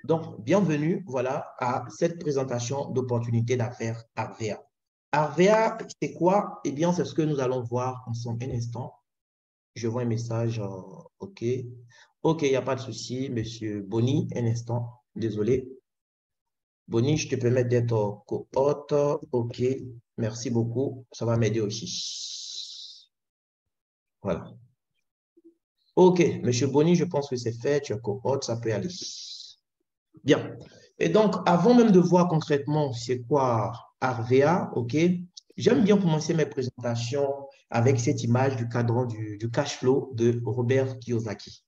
Donc, bienvenue, voilà, à cette présentation d'opportunités d'affaires Arvea. Arvea, c'est quoi? Eh bien, c'est ce que nous allons voir ensemble un instant. Je vois un message, OK. OK, il n'y a pas de souci, monsieur Boni, un instant, désolé. Boni, je te permets d'être co-hôte. OK, merci beaucoup, ça va m'aider aussi. Voilà. OK, monsieur Boni, je pense que c'est fait, tu es co-hôte, ça peut aller. Bien. Et donc, avant même de voir concrètement c'est quoi Arvea, OK, j'aime bien commencer mes présentations avec cette image du cadran du cash flow de Robert Kiyosaki.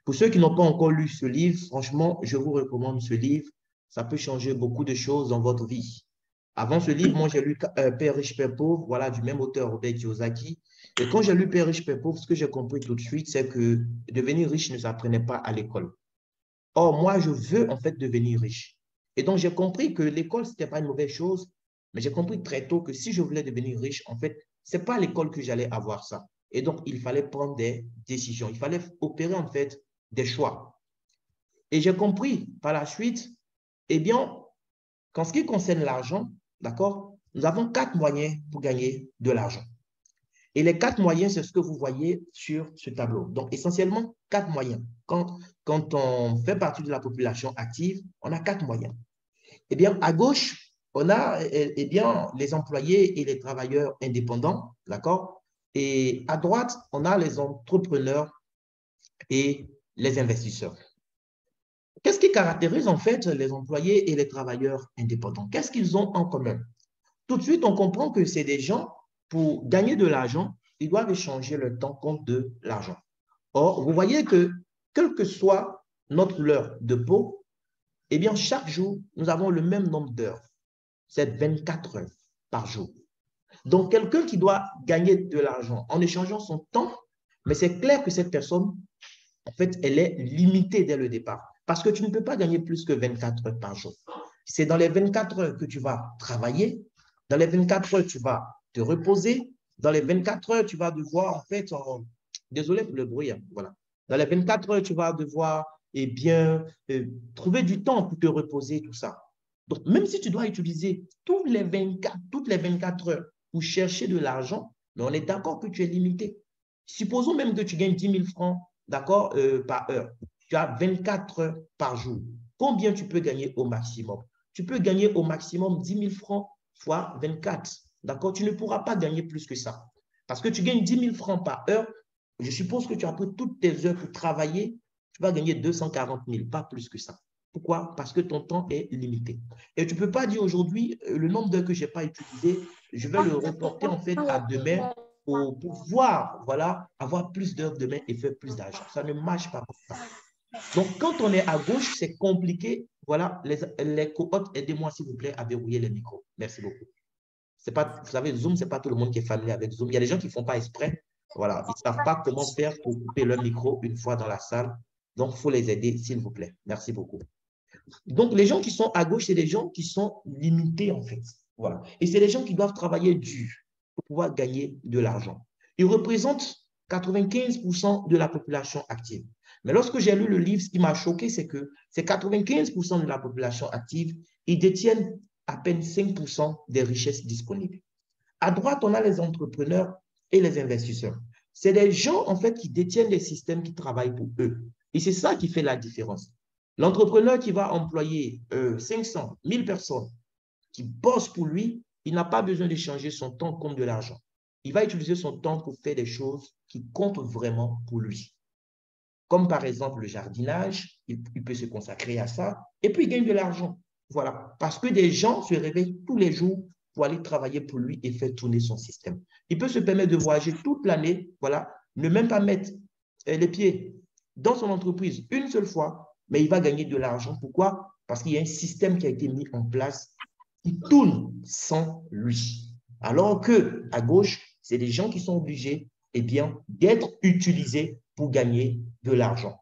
Pour ceux qui n'ont pas encore lu ce livre, franchement, je vous recommande ce livre. Ça peut changer beaucoup de choses dans votre vie. Avant ce livre, moi, j'ai lu Père riche, Père pauvre, voilà, du même auteur, Robert Kiyosaki. Et quand j'ai lu Père riche, Père pauvre, ce que j'ai compris tout de suite, c'est que devenir riche ne s'apprenait pas à l'école. Or, moi, je veux en fait devenir riche. Et donc, j'ai compris que l'école, ce n'était pas une mauvaise chose, mais j'ai compris très tôt que si je voulais devenir riche, en fait, ce n'est pas à l'école que j'allais avoir ça. Et donc, il fallait prendre des décisions. Il fallait opérer en fait des choix. Et j'ai compris par la suite, eh bien, qu'en ce qui concerne l'argent, d'accord, nous avons 4 moyens pour gagner de l'argent. Et les 4 moyens, c'est ce que vous voyez sur ce tableau. Donc, essentiellement, 4 moyens. Quand on fait partie de la population active, on a 4 moyens. Eh bien, à gauche, on a eh bien, les employés et les travailleurs indépendants, d'accord? Et à droite, on a les entrepreneurs et les investisseurs. Qu'est-ce qui caractérise en fait les employés et les travailleurs indépendants? Qu'est-ce qu'ils ont en commun? Tout de suite, on comprend que c'est des gens, pour gagner de l'argent, ils doivent échanger le temps contre de l'argent. Or, vous voyez que, quelle que soit notre couleur de peau, eh bien, chaque jour, nous avons le même nombre d'heures. C'est 24 heures par jour. Donc, quelqu'un qui doit gagner de l'argent en échangeant son temps, mais c'est clair que cette personne, en fait, elle est limitée dès le départ. Parce que tu ne peux pas gagner plus que 24 heures par jour. C'est dans les 24 heures que tu vas travailler. Dans les 24 heures, tu vas te reposer. Dans les 24 heures, tu vas devoir, en fait, désolé pour le bruit, hein, voilà. Dans les 24 heures, tu vas devoir, eh bien, trouver du temps pour te reposer, tout ça. Donc, même si tu dois utiliser toutes les 24 heures pour chercher de l'argent, mais on est d'accord que tu es limité. Supposons même que tu gagnes 10 000 francs, d'accord, par heure. Tu as 24 heures par jour. Combien tu peux gagner au maximum? Tu peux gagner au maximum 10 000 francs fois 24. D'accord? Tu ne pourras pas gagner plus que ça. Parce que tu gagnes 10 000 francs par heure. Je suppose que tu as pris toutes tes heures pour travailler. Tu vas gagner 240 000, pas plus que ça. Pourquoi? Parce que ton temps est limité. Et tu ne peux pas dire aujourd'hui, le nombre d'heures que je n'ai pas utilisé, je vais le reporter en fait à demain pour pouvoir, voilà, avoir plus d'heures demain et faire plus d'argent. Ça ne marche pas comme ça. Donc, quand on est à gauche, c'est compliqué. Voilà, les cohortes, aidez-moi s'il vous plaît à verrouiller les micros. Merci beaucoup. C'est pas, vous savez, Zoom, ce n'est pas tout le monde qui est familier avec Zoom. Il y a des gens qui ne font pas exprès. Voilà, ils ne savent pas comment faire pour couper leur micro une fois dans la salle. Donc, il faut les aider, s'il vous plaît. Merci beaucoup. Donc, les gens qui sont à gauche, c'est des gens qui sont limités, en fait. Voilà. Et c'est des gens qui doivent travailler dur pour pouvoir gagner de l'argent. Ils représentent 95% de la population active. Mais lorsque j'ai lu le livre, ce qui m'a choqué, c'est que ces 95% de la population active, ils détiennent à peine 5% des richesses disponibles. À droite, on a les entrepreneurs et les investisseurs. C'est des gens, en fait, qui détiennent les systèmes qui travaillent pour eux. Et c'est ça qui fait la différence. L'entrepreneur qui va employer 500, 1000 personnes qui bossent pour lui, il n'a pas besoin d'échanger son temps contre de l'argent. Il va utiliser son temps pour faire des choses qui comptent vraiment pour lui. Comme par exemple le jardinage, il peut se consacrer à ça et puis il gagne de l'argent. Voilà, parce que des gens se réveillent tous les jours pour aller travailler pour lui et faire tourner son système. Il peut se permettre de voyager toute l'année, voilà, ne même pas mettre les pieds dans son entreprise une seule fois, mais il va gagner de l'argent. Pourquoi? Parce qu'il y a un système qui a été mis en place qui tourne sans lui. Alors que à gauche, c'est des gens qui sont obligés, eh bien, d'être utilisés pour gagner de l'argent.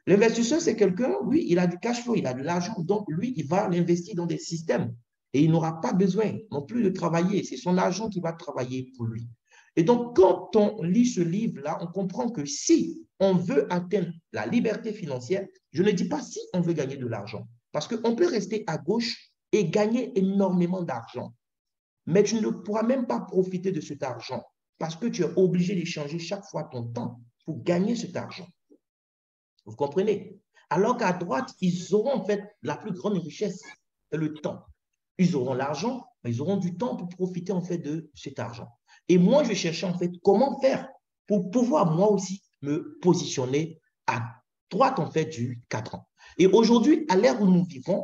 L'investisseur, c'est quelqu'un, oui, il a du cash flow, il a de l'argent, donc lui, il va l'investir dans des systèmes et il n'aura pas besoin non plus de travailler. C'est son argent qui va travailler pour lui. Et donc, quand on lit ce livre-là, on comprend que si on veut atteindre la liberté financière, je ne dis pas si on veut gagner de l'argent, parce qu'on peut rester à gauche et gagner énormément d'argent, mais tu ne pourras même pas profiter de cet argent parce que tu es obligé d'échanger chaque fois ton temps pour gagner cet argent. Vous comprenez? Alors qu'à droite, ils auront en fait la plus grande richesse, c'est le temps. Ils auront l'argent, mais ils auront du temps pour profiter en fait de cet argent. Et moi, je cherchais en fait comment faire pour pouvoir moi aussi me positionner à droite en fait du cadran. Et aujourd'hui, à l'ère où nous vivons,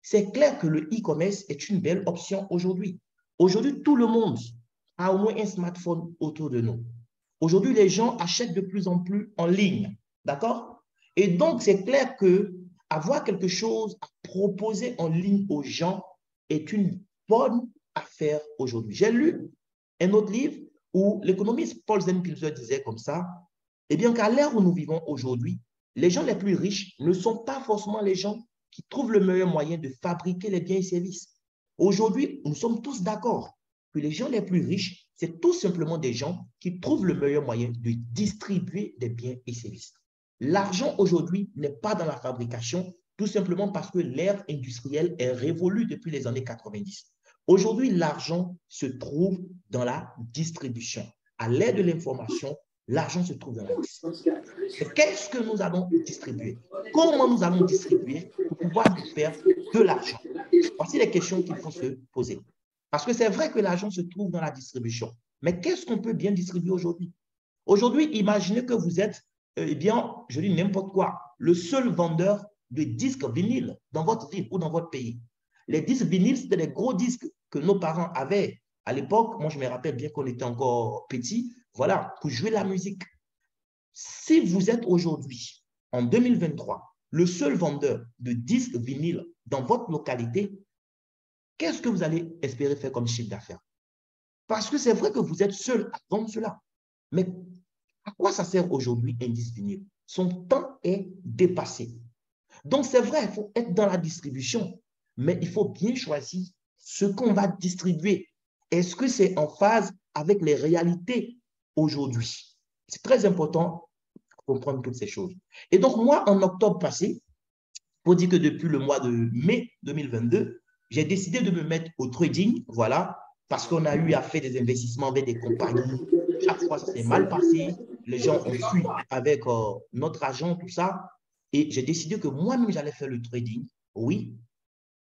c'est clair que le e-commerce est une belle option aujourd'hui. Aujourd'hui, tout le monde a au moins un smartphone autour de nous. Aujourd'hui, les gens achètent de plus en plus en ligne. D'accord? Et donc, c'est clair que avoir quelque chose à proposer en ligne aux gens est une bonne affaire aujourd'hui. J'ai lu un autre livre où l'économiste Paul Zennpilzer disait comme ça, eh bien qu'à l'ère où nous vivons aujourd'hui, les gens les plus riches ne sont pas forcément les gens qui trouvent le meilleur moyen de fabriquer les biens et services. Aujourd'hui, nous sommes tous d'accord que les gens les plus riches, c'est tout simplement des gens qui trouvent le meilleur moyen de distribuer des biens et services. L'argent aujourd'hui n'est pas dans la fabrication, tout simplement parce que l'ère industrielle est révolue depuis les années 90. Aujourd'hui, l'argent se trouve dans la distribution. À l'aide de l'information, l'argent se trouve dans la distribution. Qu'est-ce que nous allons distribuer? Comment nous allons distribuer pour pouvoir faire de l'argent? Voici les questions qu'il faut se poser. Parce que c'est vrai que l'argent se trouve dans la distribution. Mais qu'est-ce qu'on peut bien distribuer aujourd'hui? Aujourd'hui, imaginez que vous êtes, eh bien, je dis n'importe quoi, le seul vendeur de disques vinyles dans votre ville ou dans votre pays. Les disques vinyles, c'était des gros disques que nos parents avaient à l'époque. Moi, je me rappelle bien qu'on était encore petits, voilà, pour jouer la musique. Si vous êtes aujourd'hui, en 2023, le seul vendeur de disques vinyles dans votre localité, qu'est-ce que vous allez espérer faire comme chiffre d'affaires? Parce que c'est vrai que vous êtes seul à vendre cela. Mais à quoi ça sert aujourd'hui un disque vinyle? Son temps est dépassé. Donc, c'est vrai, il faut être dans la distribution, mais il faut bien choisir ce qu'on va distribuer. Est-ce que c'est en phase avec les réalités aujourd'hui? C'est très important de comprendre toutes ces choses. Et donc, moi, en octobre passé, pour dire que depuis le mois de mai 2022, j'ai décidé de me mettre au trading, voilà, parce qu'on a eu à faire des investissements avec des compagnies. Chaque fois, ça s'est mal passé. Les gens ont fui avec notre argent, tout ça. Et j'ai décidé que moi-même, j'allais faire le trading. Oui.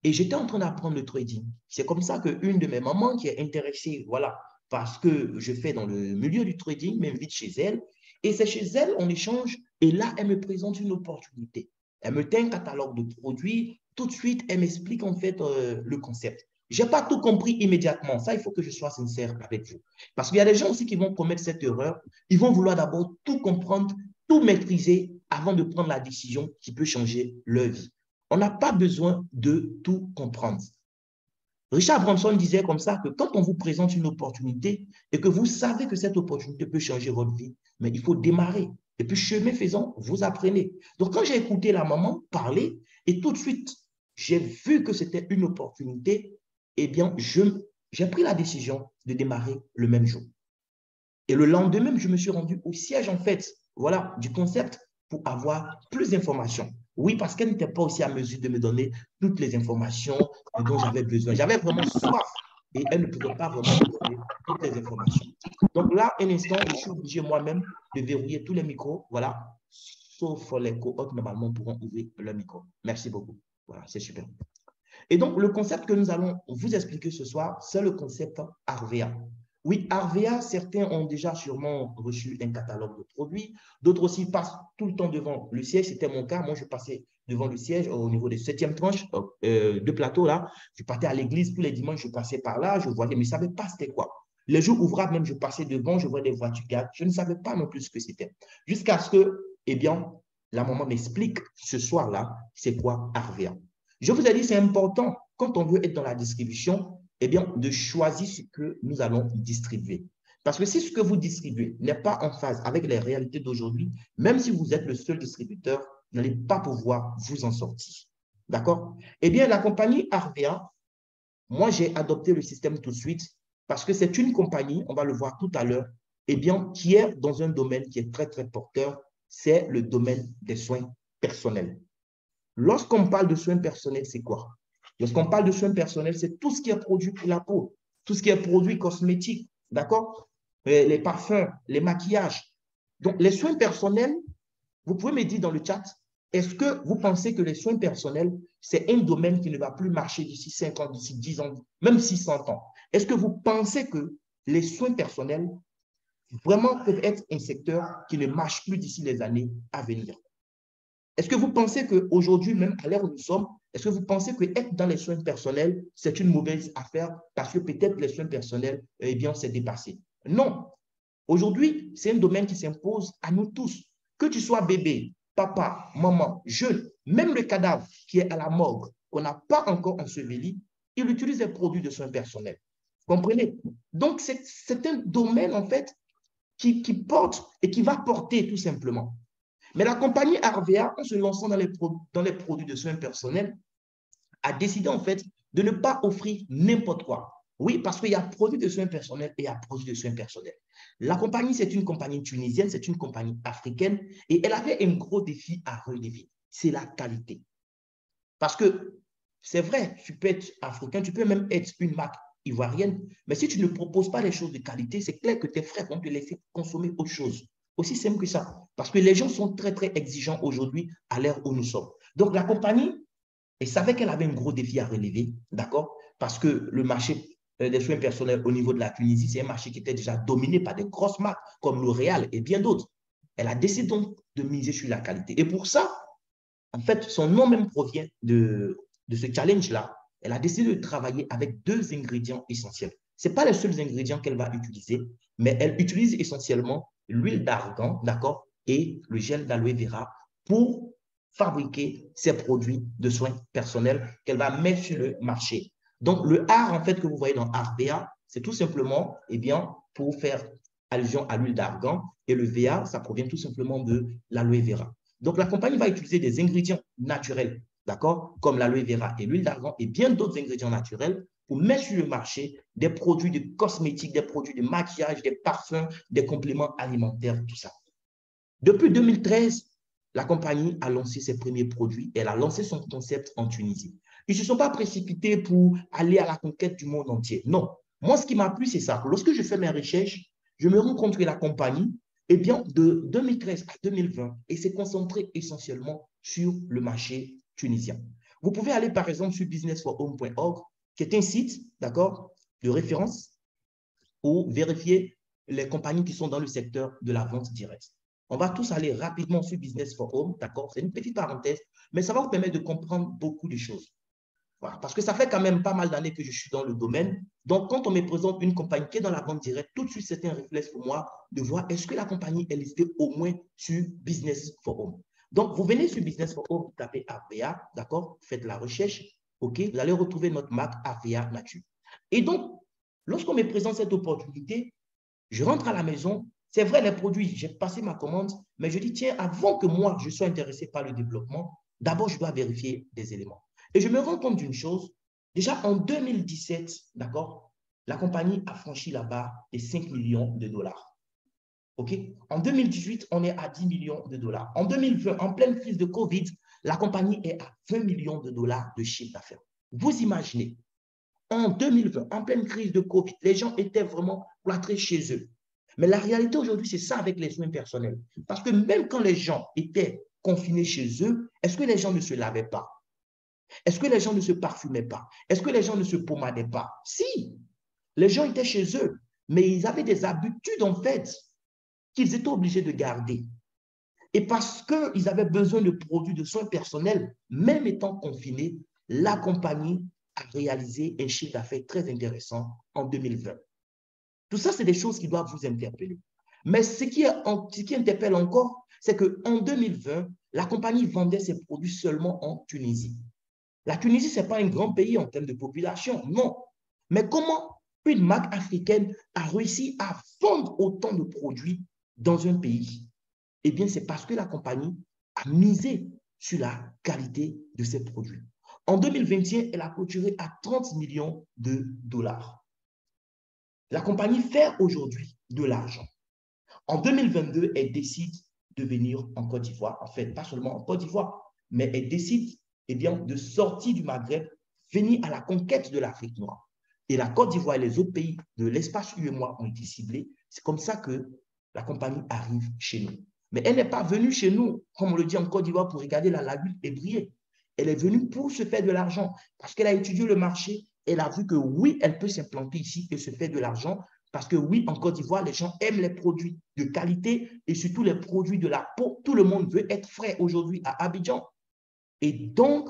Et j'étais en train d'apprendre le trading. C'est comme ça qu'une de mes mamans qui est intéressée, voilà, parce que je fais dans le milieu du trading, m'invite chez elle. Et c'est chez elle, on échange. Et là, elle me présente une opportunité. Elle me tient un catalogue de produits. Tout de suite, elle m'explique en fait le concept. Je n'ai pas tout compris immédiatement. Ça, il faut que je sois sincère avec vous. Parce qu'il y a des gens aussi qui vont commettre cette erreur. Ils vont vouloir d'abord tout comprendre, tout maîtriser avant de prendre la décision qui peut changer leur vie. On n'a pas besoin de tout comprendre. Richard Branson disait comme ça que quand on vous présente une opportunité et que vous savez que cette opportunité peut changer votre vie, mais il faut démarrer. Et puis, chemin faisant, vous apprenez. Donc, quand j'ai écouté la maman parler, et tout de suite, j'ai vu que c'était une opportunité, eh bien, j'ai pris la décision de démarrer le même jour. Et le lendemain, je me suis rendu au siège, en fait, voilà, du concept pour avoir plus d'informations. Oui, parce qu'elle n'était pas aussi à mesure de me donner toutes les informations dont j'avais besoin. J'avais vraiment soif et elle ne pouvait pas vraiment me donner toutes les informations. Donc là, un instant, je suis obligé moi-même de verrouiller tous les micros, voilà, sauf les co-hôtes, normalement, pourront ouvrir le micro. Merci beaucoup. Voilà, c'est super. Et donc, le concept que nous allons vous expliquer ce soir, c'est le concept Arvea. Oui, Arvea, certains ont déjà sûrement reçu un catalogue de produits, d'autres aussi passent tout le temps devant le siège. C'était mon cas. Moi, je passais devant le siège au niveau des 7e tranches de plateau là. Je partais à l'église tous les dimanches, je passais par là, je voyais, mais je ne savais pas c'était quoi. Les jours ouvrables, même, je passais devant, je voyais des voitures garées. Je ne savais pas non plus ce que c'était. Jusqu'à ce que, eh bien, la maman m'explique ce soir-là, c'est quoi Arvea. Je vous ai dit, c'est important, quand on veut être dans la distribution, eh bien, de choisir ce que nous allons distribuer. Parce que si ce que vous distribuez n'est pas en phase avec les réalités d'aujourd'hui, même si vous êtes le seul distributeur, vous n'allez pas pouvoir vous en sortir. D'accord? Eh bien, la compagnie Arvea, moi, j'ai adopté le système tout de suite parce que c'est une compagnie, on va le voir tout à l'heure, eh bien, qui est dans un domaine qui est très, très porteur, c'est le domaine des soins personnels. Lorsqu'on parle de soins personnels, c'est quoi? Lorsqu'on parle de soins personnels, c'est tout ce qui est produit pour la peau, tout ce qui est produit cosmétique, d'accord? Les parfums, les maquillages. Donc, les soins personnels, vous pouvez me dire dans le chat, est-ce que vous pensez que les soins personnels, c'est un domaine qui ne va plus marcher d'ici 5 ans, d'ici 10 ans, même 600 ans? Est-ce que vous pensez que les soins personnels vraiment peuvent être un secteur qui ne marche plus d'ici les années à venir? Est-ce que vous pensez qu'aujourd'hui, même à l'ère où nous sommes, est-ce que vous pensez que être dans les soins personnels, c'est une mauvaise affaire parce que peut-être les soins personnels, eh bien, c'est dépassé? Non. Aujourd'hui, c'est un domaine qui s'impose à nous tous. Que tu sois bébé, papa, maman, jeune, même le cadavre qui est à la morgue, qu'on n'a pas encore enseveli, il utilise des produits de soins personnels. Comprenez? Donc, c'est un domaine, en fait, qui porte et qui va porter tout simplement. Mais la compagnie Arvea, en se lançant dans les produits de soins personnels, a décidé en fait de ne pas offrir n'importe quoi. Oui, parce qu'il y a produits de soins personnels et il y a produits de soins personnels. La compagnie, c'est une compagnie tunisienne, c'est une compagnie africaine et elle avait un gros défi à relever. C'est la qualité. Parce que c'est vrai, tu peux être africain, tu peux même être une marque ivoirienne, mais si tu ne proposes pas les choses de qualité, c'est clair que tes frères vont te laisser consommer autre chose. Aussi simple que ça. Parce que les gens sont très, très exigeants aujourd'hui à l'ère où nous sommes. Donc, la compagnie, elle savait qu'elle avait un gros défi à relever, d'accord? Parce que le marché des soins personnels au niveau de la Tunisie, c'est un marché qui était déjà dominé par des grosses marques comme L'Oréal et bien d'autres. Elle a décidé donc de miser sur la qualité. Et pour ça, en fait, son nom même provient de ce challenge-là. Elle a décidé de travailler avec deux ingrédients essentiels. Ce n'est pas les seuls ingrédients qu'elle va utiliser, mais elle utilise essentiellement l'huile d'argan, d'accord, et le gel d'aloe vera pour fabriquer ses produits de soins personnels qu'elle va mettre sur le marché. Donc, le art, en fait, que vous voyez dans Arvea, c'est tout simplement, eh bien, pour faire allusion à l'huile d'argan, et le VA, ça provient tout simplement de l'aloe vera. Donc, la compagnie va utiliser des ingrédients naturels, d'accord, comme l'aloe vera et l'huile d'argan et bien d'autres ingrédients naturels pour mettre sur le marché des produits de cosmétiques, des produits de maquillage, des parfums, des compléments alimentaires, tout ça. Depuis 2013, la compagnie a lancé ses premiers produits et elle a lancé son concept en Tunisie. Ils ne se sont pas précipités pour aller à la conquête du monde entier. Non. Moi, ce qui m'a plu, c'est ça. Lorsque je fais mes recherches, je me rends compte que la compagnie, eh bien, de 2013 à 2020, elle s'est concentrée essentiellement sur le marché tunisien. Vous pouvez aller, par exemple, sur businessforhome.org, qui est un site, d'accord, de référence pour vérifier les compagnies qui sont dans le secteur de la vente directe. On va tous aller rapidement sur Business for Home, d'accord? C'est une petite parenthèse, mais ça va vous permettre de comprendre beaucoup de choses. Voilà, parce que ça fait quand même pas mal d'années que je suis dans le domaine. Donc, quand on me présente une compagnie qui est dans la vente directe, tout de suite, c'est un réflexe pour moi de voir est-ce que la compagnie est listée au moins sur Business for Home. Donc, vous venez sur Business for Home, vous tapez AVA, d'accord? Faites la recherche, OK? Vous allez retrouver notre marque AVA Nature. Et donc, lorsqu'on me présente cette opportunité, je rentre à la maison, c'est vrai, les produits, j'ai passé ma commande, mais je dis, tiens, avant que moi, je sois intéressé par le développement, d'abord, je dois vérifier des éléments. Et je me rends compte d'une chose, déjà en 2017, d'accord, la compagnie a franchi la barre des 5 millions de dollars. OK? En 2018, on est à 10 millions de dollars. En 2020, en pleine crise de Covid, la compagnie est à 20 millions de dollars de chiffre d'affaires. Vous imaginez, en 2020, en pleine crise de Covid, les gens étaient vraiment cloîtrés chez eux. Mais la réalité aujourd'hui, c'est ça avec les soins personnels. Parce que même quand les gens étaient confinés chez eux, est-ce que les gens ne se lavaient pas? Est-ce que les gens ne se parfumaient pas? Est-ce que les gens ne se pommadaient pas? Si, les gens étaient chez eux, mais ils avaient des habitudes en fait qu'ils étaient obligés de garder. Et parce qu'ils avaient besoin de produits de soins personnels, même étant confinés, la compagnie a réalisé un chiffre d'affaires très intéressant en 2020. Tout ça, c'est des choses qui doivent vous interpeller. Mais ce qui interpelle encore, c'est qu'en 2020, la compagnie vendait ses produits seulement en Tunisie. La Tunisie, ce n'est pas un grand pays en termes de population, non. Mais comment une marque africaine a réussi à vendre autant de produits dans un pays? Eh bien, c'est parce que la compagnie a misé sur la qualité de ses produits. En 2021, elle a clôturé à 30 millions de dollars. La compagnie fait aujourd'hui de l'argent. En 2022, elle décide de venir en Côte d'Ivoire. En fait, pas seulement en Côte d'Ivoire, mais elle décide eh bien, de sortir du Maghreb, venir à la conquête de l'Afrique noire. Et la Côte d'Ivoire et les autres pays de l'espace UEMOA ont été ciblés. C'est comme ça que la compagnie arrive chez nous. Mais elle n'est pas venue chez nous, comme on le dit en Côte d'Ivoire, pour regarder la lagune et briller. Elle est venue pour se faire de l'argent parce qu'elle a étudié le marché. Elle a vu que oui, elle peut s'implanter ici et se faire de l'argent parce que oui, en Côte d'Ivoire, les gens aiment les produits de qualité et surtout les produits de la peau. Tout le monde veut être frais aujourd'hui à Abidjan. Et donc,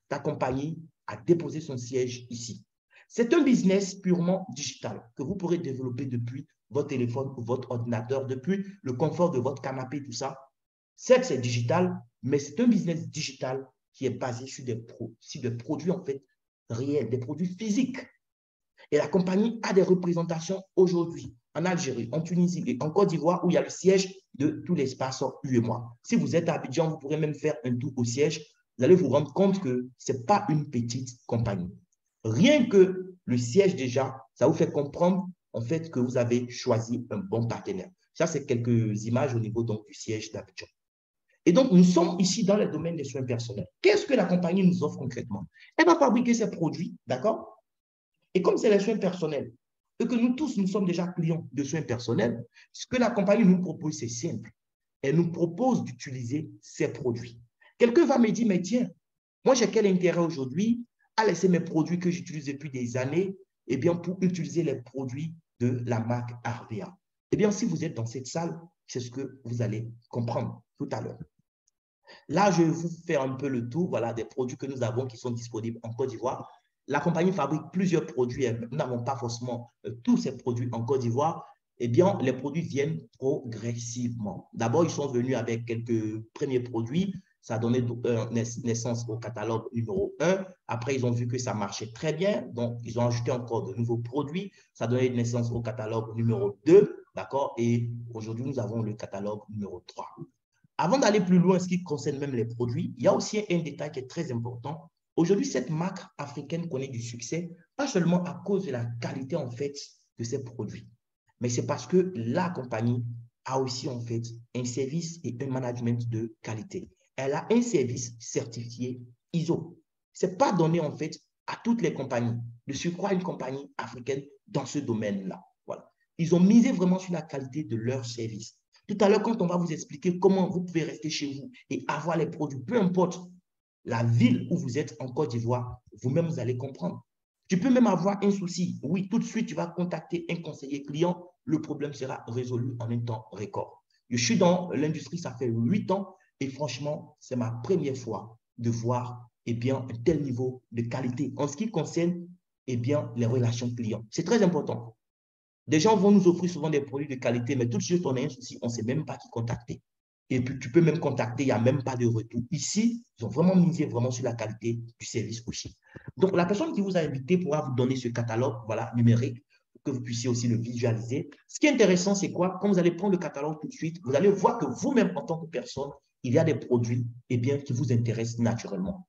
ta compagnie a déposé son siège ici. C'est un business purement digital que vous pourrez développer depuis votre téléphone ou votre ordinateur, depuis le confort de votre canapé, tout ça. Certes, c'est digital, mais c'est un business digital qui est basé sur des produits en fait réels, des produits physiques. Et la compagnie a des représentations aujourd'hui en Algérie, en Tunisie et en Côte d'Ivoire où il y a le siège de tout l'espace UEMOA. Si vous êtes à Abidjan, vous pourrez même faire un tour au siège. Vous allez vous rendre compte que ce n'est pas une petite compagnie. Rien que le siège déjà, ça vous fait comprendre en fait que vous avez choisi un bon partenaire. Ça, c'est quelques images au niveau donc, du siège d'Abidjan. Et donc, nous sommes ici dans le domaine des soins personnels. Qu'est-ce que la compagnie nous offre concrètement? Elle va fabriquer ses produits, d'accord? Et comme c'est les soins personnels, et que nous tous, nous sommes déjà clients de soins personnels, ce que la compagnie nous propose, c'est simple. Elle nous propose d'utiliser ces produits. Quelqu'un va me dire, mais tiens, moi, j'ai quel intérêt aujourd'hui à laisser mes produits que j'utilise depuis des années, eh bien, pour utiliser les produits de la marque Arvea. Eh bien, si vous êtes dans cette salle, c'est ce que vous allez comprendre tout à l'heure. Là, je vais vous faire un peu le tour voilà, des produits que nous avons qui sont disponibles en Côte d'Ivoire. La compagnie fabrique plusieurs produits. Nous n'avons pas forcément tous ces produits en Côte d'Ivoire. Eh bien, les produits viennent progressivement. D'abord, ils sont venus avec quelques premiers produits. Ça a donné naissance au catalogue numéro 1. Après, ils ont vu que ça marchait très bien. Donc, ils ont ajouté encore de nouveaux produits. Ça a donné naissance au catalogue numéro 2. D'accord? Et aujourd'hui, nous avons le catalogue numéro 3. Avant d'aller plus loin, ce qui concerne même les produits, il y a aussi un détail qui est très important. Aujourd'hui, cette marque africaine connaît du succès, pas seulement à cause de la qualité en fait de ses produits, mais c'est parce que la compagnie a aussi en fait un service et un management de qualité. Elle a un service certifié ISO. Ce n'est pas donné en fait à toutes les compagnies, de surcroît une compagnie africaine dans ce domaine-là. Voilà. Ils ont misé vraiment sur la qualité de leur service. Tout à l'heure, quand on va vous expliquer comment vous pouvez rester chez vous et avoir les produits, peu importe la ville où vous êtes en Côte d'Ivoire, vous-même, vous allez comprendre. Tu peux même avoir un souci. Oui, tout de suite, tu vas contacter un conseiller client. Le problème sera résolu en un temps record. Je suis dans l'industrie, ça fait 8 ans et franchement, c'est ma première fois de voir eh bien, un tel niveau de qualité en ce qui concerne eh bien, les relations clients. C'est très important. Des gens vont nous offrir souvent des produits de qualité, mais tout de suite, on a un souci, on ne sait même pas qui contacter. Et puis, tu peux même contacter, il n'y a même pas de retour. Ici, ils ont vraiment misé vraiment sur la qualité du service aussi. Donc, la personne qui vous a invité pourra vous donner ce catalogue voilà, numérique pour que vous puissiez aussi le visualiser. Ce qui est intéressant, c'est quoi? Quand vous allez prendre le catalogue tout de suite, vous allez voir que vous-même, en tant que personne, il y a des produits eh bien, qui vous intéressent naturellement.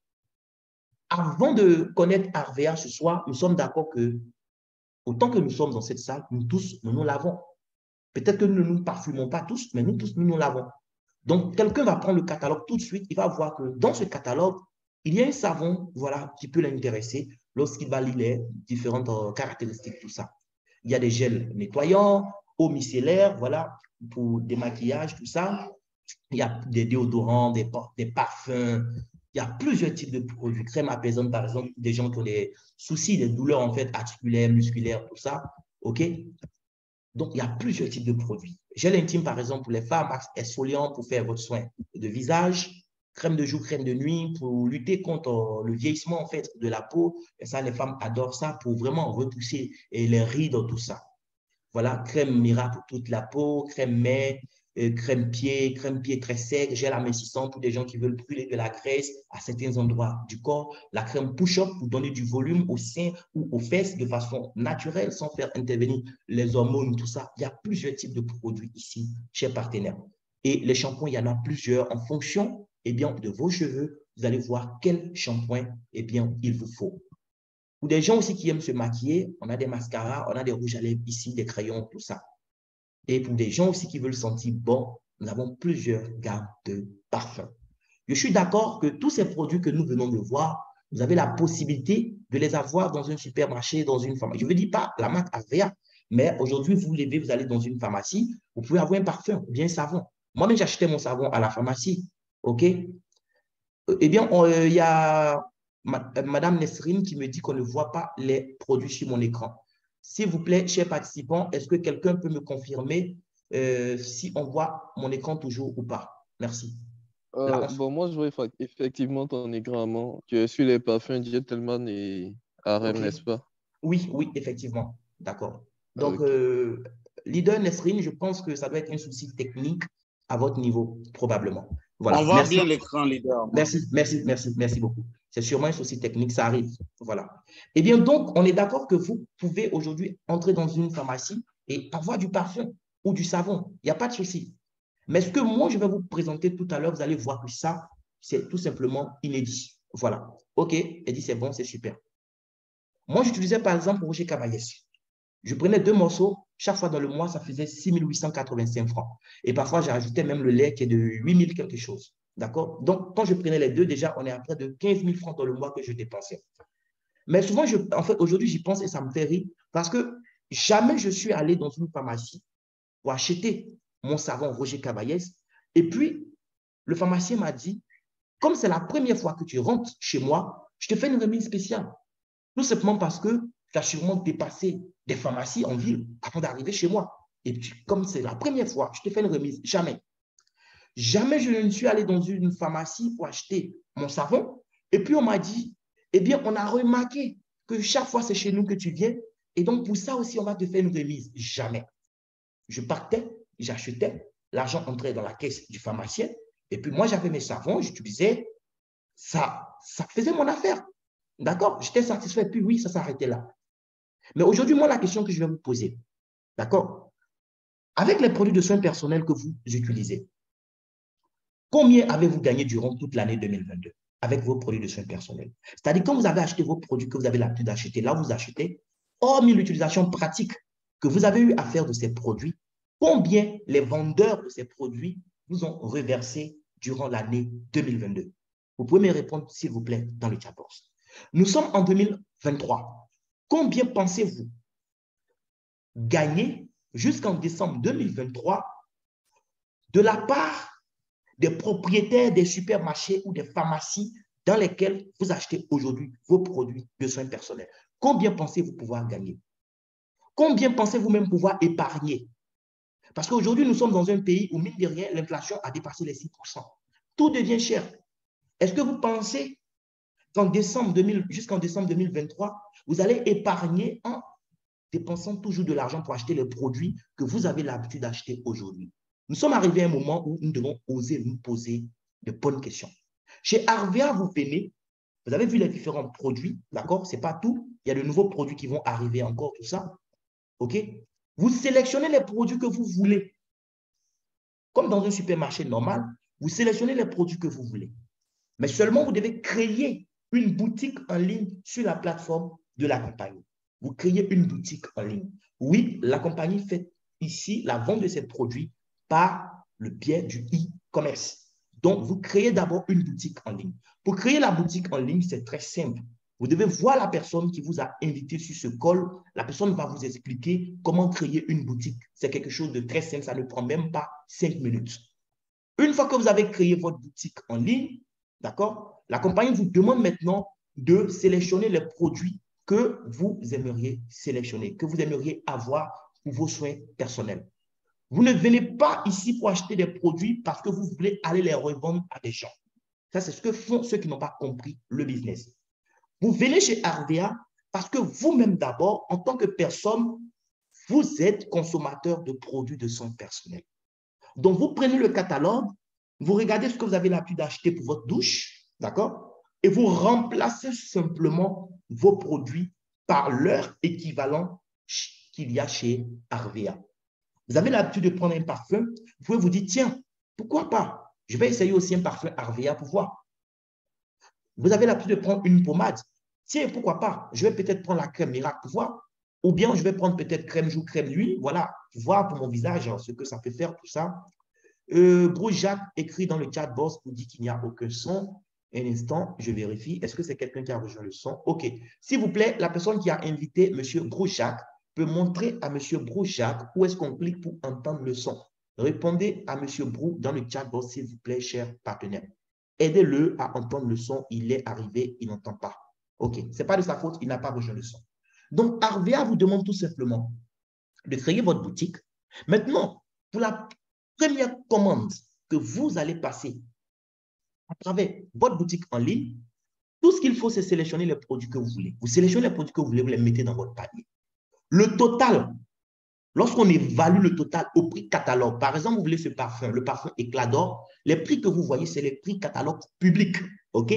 Avant de connaître Arvea ce soir, nous sommes d'accord que autant que nous sommes dans cette salle, nous tous, nous nous lavons. Peut-être que nous ne nous parfumons pas tous, mais nous tous, nous nous lavons. Donc, quelqu'un va prendre le catalogue tout de suite, il va voir que dans ce catalogue, il y a un savon voilà, qui peut l'intéresser lorsqu'il va lire les différentes caractéristiques, tout ça. Il y a des gels nettoyants, eau micellaire, voilà, pour démaquillage, tout ça. Il y a des déodorants, des parfums. Il y a plusieurs types de produits. Crème apaisante, par exemple, des gens qui ont des soucis, des douleurs en fait articulaires, musculaires, tout ça. OK? Donc, il y a plusieurs types de produits. Gel intime, par exemple, pour les femmes, exfoliant pour faire votre soin de visage, crème de jour, crème de nuit pour lutter contre le vieillissement en fait de la peau. Et ça, les femmes adorent ça pour vraiment repousser les rides, tout ça. Voilà, crème miracle pour toute la peau, crème main, crème pied très sec, gel amincissant pour des gens qui veulent brûler de la graisse à certains endroits du corps, la crème push-up pour donner du volume aux seins ou aux fesses de façon naturelle sans faire intervenir les hormones, tout ça. Il y a plusieurs types de produits ici chez Partenaire. Et les shampoings, il y en a plusieurs en fonction eh bien, de vos cheveux. Vous allez voir quel shampoing eh bien, il vous faut. Ou des gens aussi qui aiment se maquiller, on a des mascaras, on a des rouges à lèvres ici, des crayons, tout ça. Et pour des gens aussi qui veulent sentir bon, nous avons plusieurs gammes de parfums. Je suis d'accord que tous ces produits que nous venons de voir, vous avez la possibilité de les avoir dans un supermarché, dans une pharmacie. Je ne veux dire pas la marque Avea, mais aujourd'hui, vous levez, vous allez dans une pharmacie, vous pouvez avoir un parfum ou bien un savon. Moi-même, j'achetais mon savon à la pharmacie. OK? Eh bien, il y a Madame Nesrine qui me dit qu'on ne voit pas les produits sur mon écran. S'il vous plaît, chers participants, est-ce que quelqu'un peut me confirmer si on voit mon écran toujours ou pas? Merci. Là, Bon, moi, je vois effectivement ton écran. Tu es sur les parfums Gentleman et Harem, OK. n'est-ce pas? Oui, oui, effectivement. D'accord. Donc, Ok. leader Nesrine, je pense que ça doit être un souci technique à votre niveau, probablement. On Voilà. voit Merci. bien l'écran, leader. Merci beaucoup. C'est sûrement un souci technique, ça arrive. Voilà. Eh bien, donc, on est d'accord que vous pouvez aujourd'hui entrer dans une pharmacie et avoir du parfum ou du savon. Il n'y a pas de souci. Mais ce que moi, je vais vous présenter tout à l'heure, vous allez voir que ça, c'est tout simplement inédit. Voilà. OK, Eddie, c'est bon, c'est super. Moi, j'utilisais par exemple Roger Cabayès. Je prenais 2 morceaux, chaque fois dans le mois, ça faisait 6 885 francs. Et parfois, j'ajoutais même le lait qui est de 8 000 quelque chose. D'accord? Donc, quand je prenais les deux, déjà, on est à près de 15 000 francs dans le mois que je dépensais. Mais souvent, en fait, aujourd'hui, j'y pense et ça me fait rire parce que jamais je suis allé dans une pharmacie pour acheter mon savon Roger Cabayès. Et puis, le pharmacien m'a dit, comme c'est la première fois que tu rentres chez moi, je te fais une remise spéciale. Tout simplement parce que tu as sûrement dépassé des pharmacies en ville avant d'arriver chez moi. Et puis, comme c'est la première fois, je te fais une remise. Jamais. Jamais je ne suis allé dans une pharmacie pour acheter mon savon. Et puis, on m'a dit, eh bien, on a remarqué que chaque fois, c'est chez nous que tu viens. Et donc, pour ça aussi, on va te faire une remise. Jamais. Je partais, j'achetais, l'argent entrait dans la caisse du pharmacien. Et puis, moi, j'avais mes savons, j'utilisais. Ça faisait mon affaire. D'accord? J'étais satisfait. Puis oui, ça s'arrêtait là. Mais aujourd'hui, moi, la question que je vais vous poser, d'accord? Avec les produits de soins personnels que vous utilisez, combien avez-vous gagné durant toute l'année 2022 avec vos produits de soins personnels? C'est-à-dire, quand vous avez acheté vos produits que vous avez l'habitude d'acheter, là où vous achetez, hormis l'utilisation pratique que vous avez eu à faire de ces produits, combien les vendeurs de ces produits vous ont reversé durant l'année 2022? Vous pouvez me répondre, s'il vous plaît, dans le chat box. Nous sommes en 2023. Combien pensez-vous gagner jusqu'en décembre 2023 de la part des propriétaires des supermarchés ou des pharmacies dans lesquelles vous achetez aujourd'hui vos produits de soins personnels? Combien pensez-vous pouvoir gagner? Combien pensez-vous même pouvoir épargner? Parce qu'aujourd'hui, nous sommes dans un pays où, mine de rien, l'inflation a dépassé les 6%. Tout devient cher. Est-ce que vous pensez jusqu'en décembre 2023, vous allez épargner en dépensant toujours de l'argent pour acheter les produits que vous avez l'habitude d'acheter aujourd'hui? Nous sommes arrivés à un moment où nous devons oser nous poser de bonnes questions. Chez Arvea, vous venez, vous avez vu les différents produits, d'accord? Ce n'est pas tout. Il y a de nouveaux produits qui vont arriver encore, tout ça. OK? Vous sélectionnez les produits que vous voulez. Comme dans un supermarché normal, vous sélectionnez les produits que vous voulez. Mais seulement, vous devez créer une boutique en ligne sur la plateforme de la compagnie. Vous créez une boutique en ligne. Oui, la compagnie fait ici la vente de ses produits par le biais du e-commerce. Donc, vous créez d'abord une boutique en ligne. Pour créer la boutique en ligne, c'est très simple. Vous devez voir la personne qui vous a invité sur ce call. La personne va vous expliquer comment créer une boutique. C'est quelque chose de très simple. Ça ne prend même pas 5 minutes. Une fois que vous avez créé votre boutique en ligne, d'accord, la compagnie vous demande maintenant de sélectionner les produits que vous aimeriez sélectionner, que vous aimeriez avoir pour vos soins personnels. Vous ne venez pas ici pour acheter des produits parce que vous voulez aller les revendre à des gens. Ça, c'est ce que font ceux qui n'ont pas compris le business. Vous venez chez Arvea parce que vous-même d'abord, en tant que personne, vous êtes consommateur de produits de soins personnels. Donc, vous prenez le catalogue, vous regardez ce que vous avez l'habitude d'acheter pour votre douche, d'accord? Et vous remplacez simplement vos produits par leur équivalent qu'il y a chez Arvea. Vous avez l'habitude de prendre un parfum, vous pouvez vous dire, tiens, pourquoi pas? Je vais essayer aussi un parfum Arvea pour voir. Vous avez l'habitude de prendre une pommade. Tiens, pourquoi pas? Je vais peut-être prendre la crème miracle pour voir. Ou bien je vais prendre peut-être crème jour, crème nuit, voilà, voir pour mon visage ce que ça peut faire, tout ça. Bruce Jacques écrit dans le chat box pour dire qu'il n'y a aucun son. Un instant, je vérifie. Est-ce que c'est quelqu'un qui a rejoint le son? OK. S'il vous plaît, la personne qui a invité M. Bruce Jacques peut montrer à M. Bruce Jacques où est-ce qu'on clique pour entendre le son. Répondez à M. Brou dans le chat box, s'il vous plaît, cher partenaire. Aidez-le à entendre le son. Il est arrivé, il n'entend pas. OK. Ce n'est pas de sa faute, il n'a pas rejoint le son. Donc, Arvea vous demande tout simplement de créer votre boutique. Maintenant, pour la première commande que vous allez passer à travers votre boutique en ligne, tout ce qu'il faut, c'est sélectionner les produits que vous voulez. Vous sélectionnez les produits que vous voulez, vous les mettez dans votre panier. Le total, lorsqu'on évalue le total au prix catalogue, par exemple, vous voulez ce parfum, le parfum éclat d'or, les prix que vous voyez, c'est les prix catalogue publics. OK?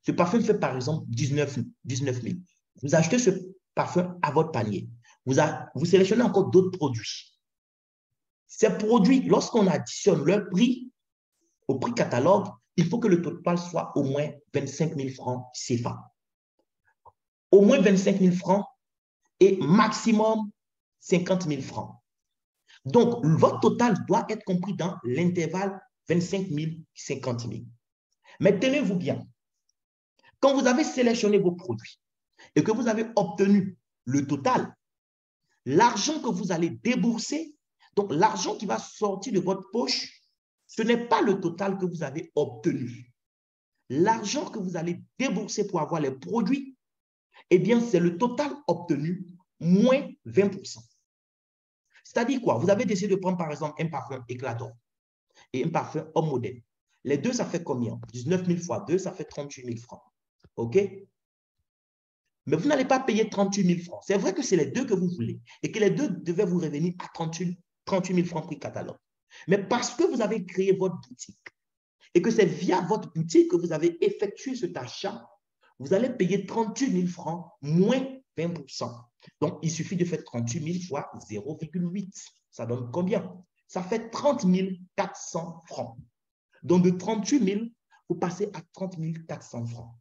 Ce parfum fait par exemple 19 000. Vous achetez ce parfum à votre panier. Vous sélectionnez encore d'autres produits. Ces produits, lorsqu'on additionne leur prix au prix catalogue, il faut que le total soit au moins 25 000 francs CFA. Au moins 25 000 francs et maximum 50 000 francs. Donc, votre total doit être compris dans l'intervalle 25 000, 50 000. Mais tenez-vous bien, quand vous avez sélectionné vos produits et que vous avez obtenu le total, l'argent que vous allez débourser, donc l'argent qui va sortir de votre poche, ce n'est pas le total que vous avez obtenu. L'argent que vous allez débourser pour avoir les produits, eh bien, c'est le total obtenu moins 20%. C'est-à-dire quoi? Vous avez décidé de prendre, par exemple, un parfum éclat d'or et un parfum homme modèle. Les deux, ça fait combien? 19 000 fois 2, ça fait 38 000 francs. OK? Mais vous n'allez pas payer 38 000 francs. C'est vrai que c'est les deux que vous voulez et que les deux devaient vous revenir à 38 000 francs prix catalogue. Mais parce que vous avez créé votre boutique et que c'est via votre boutique que vous avez effectué cet achat, vous allez payer 38 000 francs moins 20%. Donc, il suffit de faire 38 000 fois 0,8. Ça donne combien? Ça fait 30 400 francs. Donc, de 38 000, vous passez à 30 400 francs.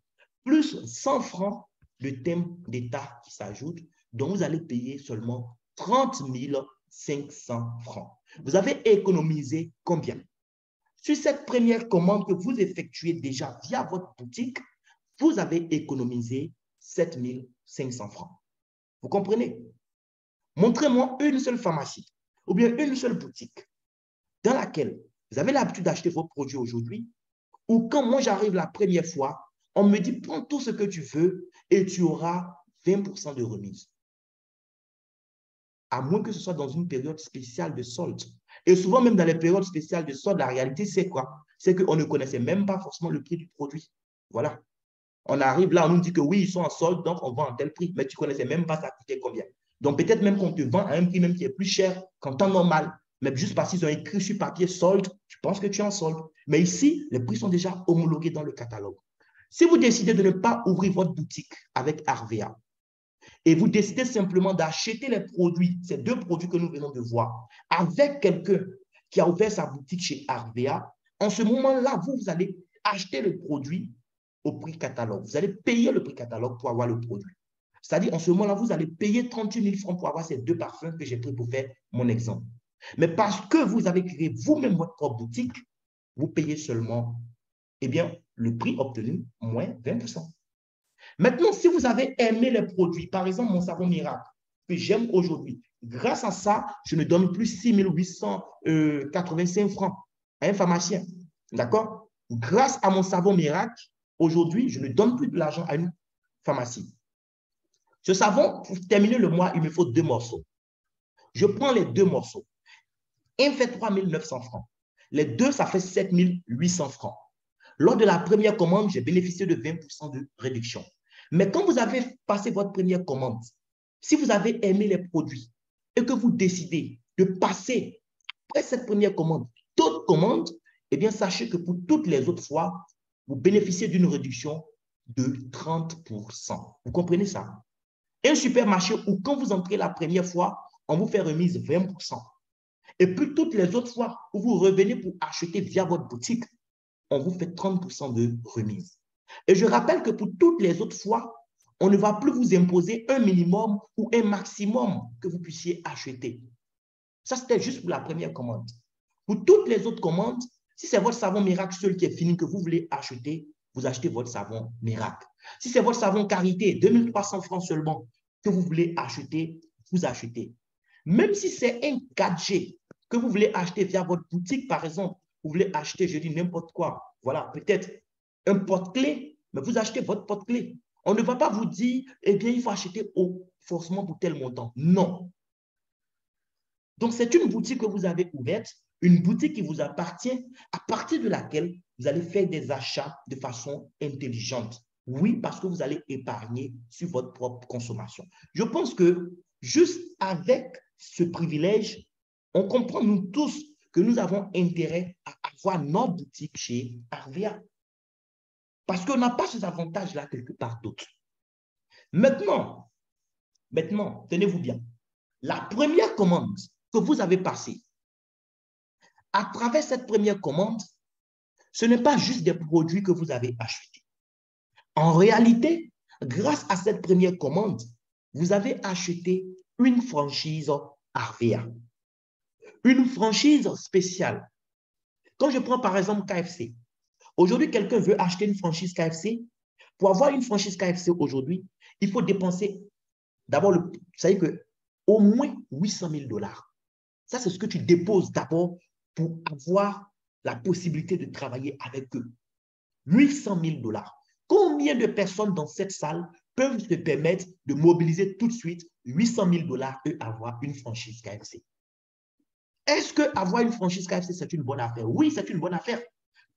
Plus 100 francs de thème d'État qui s'ajoute, donc vous allez payer seulement 30 500 francs. Vous avez économisé combien? Sur cette première commande que vous effectuez déjà via votre boutique, vous avez économisé 7 500 francs. Vous comprenez? Montrez-moi une seule pharmacie ou bien une seule boutique dans laquelle vous avez l'habitude d'acheter vos produits aujourd'hui ou quand moi j'arrive la première fois, on me dit prends tout ce que tu veux et tu auras 20% de remise. À moins que ce soit dans une période spéciale de solde. Et souvent, même dans les périodes spéciales de solde, la réalité, c'est quoi? C'est qu'on ne connaissait même pas forcément le prix du produit. Voilà. On arrive là, on nous dit que oui, ils sont en solde, donc on vend à tel prix, mais tu ne connaissais même pas ça coûtait combien. Donc peut-être même qu'on te vend à un prix même qui est plus cher qu'en temps normal. Mais juste parce qu'ils ont écrit sur papier solde, tu penses que tu es en solde. Mais ici, les prix sont déjà homologués dans le catalogue. Si vous décidez de ne pas ouvrir votre boutique avec Arvea, et vous décidez simplement d'acheter les produits, ces deux produits que nous venons de voir, avec quelqu'un qui a ouvert sa boutique chez Arvea, en ce moment-là, vous allez acheter le produit au prix catalogue. Vous allez payer le prix catalogue pour avoir le produit. C'est-à-dire, en ce moment-là, vous allez payer 38 000 francs pour avoir ces deux parfums que j'ai pris pour faire mon exemple. Mais parce que vous avez créé vous-même votre propre boutique, vous payez seulement, eh bien, le prix obtenu, moins 20%. Maintenant, si vous avez aimé les produits, par exemple mon savon miracle, que j'aime aujourd'hui, grâce à ça, je ne donne plus 6 885 francs à un pharmacien. D'accord? Grâce à mon savon miracle, aujourd'hui, je ne donne plus de l'argent à une pharmacie. Ce savon, pour terminer le mois, il me faut 2 morceaux. Je prends les 2 morceaux. Un fait 3 900 francs. Les deux, ça fait 7 800 francs. Lors de la première commande, j'ai bénéficié de 20% de réduction. Mais quand vous avez passé votre première commande, si vous avez aimé les produits et que vous décidez de passer après cette première commande d'autres commandes, eh bien, sachez que pour toutes les autres fois, vous bénéficiez d'une réduction de 30%. Vous comprenez ça? Un supermarché où quand vous entrez la première fois, on vous fait remise 20%. Et puis toutes les autres fois où vous revenez pour acheter via votre boutique, on vous fait 30% de remise. Et je rappelle que pour toutes les autres fois, on ne va plus vous imposer un minimum ou un maximum que vous puissiez acheter. Ça, c'était juste pour la première commande. Pour toutes les autres commandes, si c'est votre savon miracle seul qui est fini que vous voulez acheter, vous achetez votre savon miracle. Si c'est votre savon Carité, 2300 francs seulement, que vous voulez acheter, vous achetez. Même si c'est un gadget que vous voulez acheter via votre boutique, par exemple, vous voulez acheter, je dis n'importe quoi, voilà, peut-être un porte-clés, mais vous achetez votre porte-clés. On ne va pas vous dire, eh bien, il faut acheter forcément pour tel montant. Non. Donc, c'est une boutique que vous avez ouverte, une boutique qui vous appartient, à partir de laquelle vous allez faire des achats de façon intelligente. Oui, parce que vous allez épargner sur votre propre consommation. Je pense que juste avec ce privilège, on comprend nous tous que nous avons intérêt à avoir notre boutique chez Arvea. Parce qu'on n'a pas ces avantages-là quelque part d'autre. Maintenant, tenez-vous bien, la première commande que vous avez passée, à travers cette première commande, ce n'est pas juste des produits que vous avez achetés. En réalité, grâce à cette première commande, vous avez acheté une franchise Arvea, une franchise spéciale. Quand je prends par exemple KFC, aujourd'hui, quelqu'un veut acheter une franchise KFC. Pour avoir une franchise KFC aujourd'hui, il faut dépenser d'abord, vous savez que au moins 800 000 $. Ça, c'est ce que tu déposes d'abord pour avoir la possibilité de travailler avec eux. 800 000 $. Combien de personnes dans cette salle peuvent se permettre de mobiliser tout de suite 800 000 $ et avoir une franchise KFC? Est-ce qu'avoir une franchise KFC, c'est une bonne affaire? Oui, c'est une bonne affaire.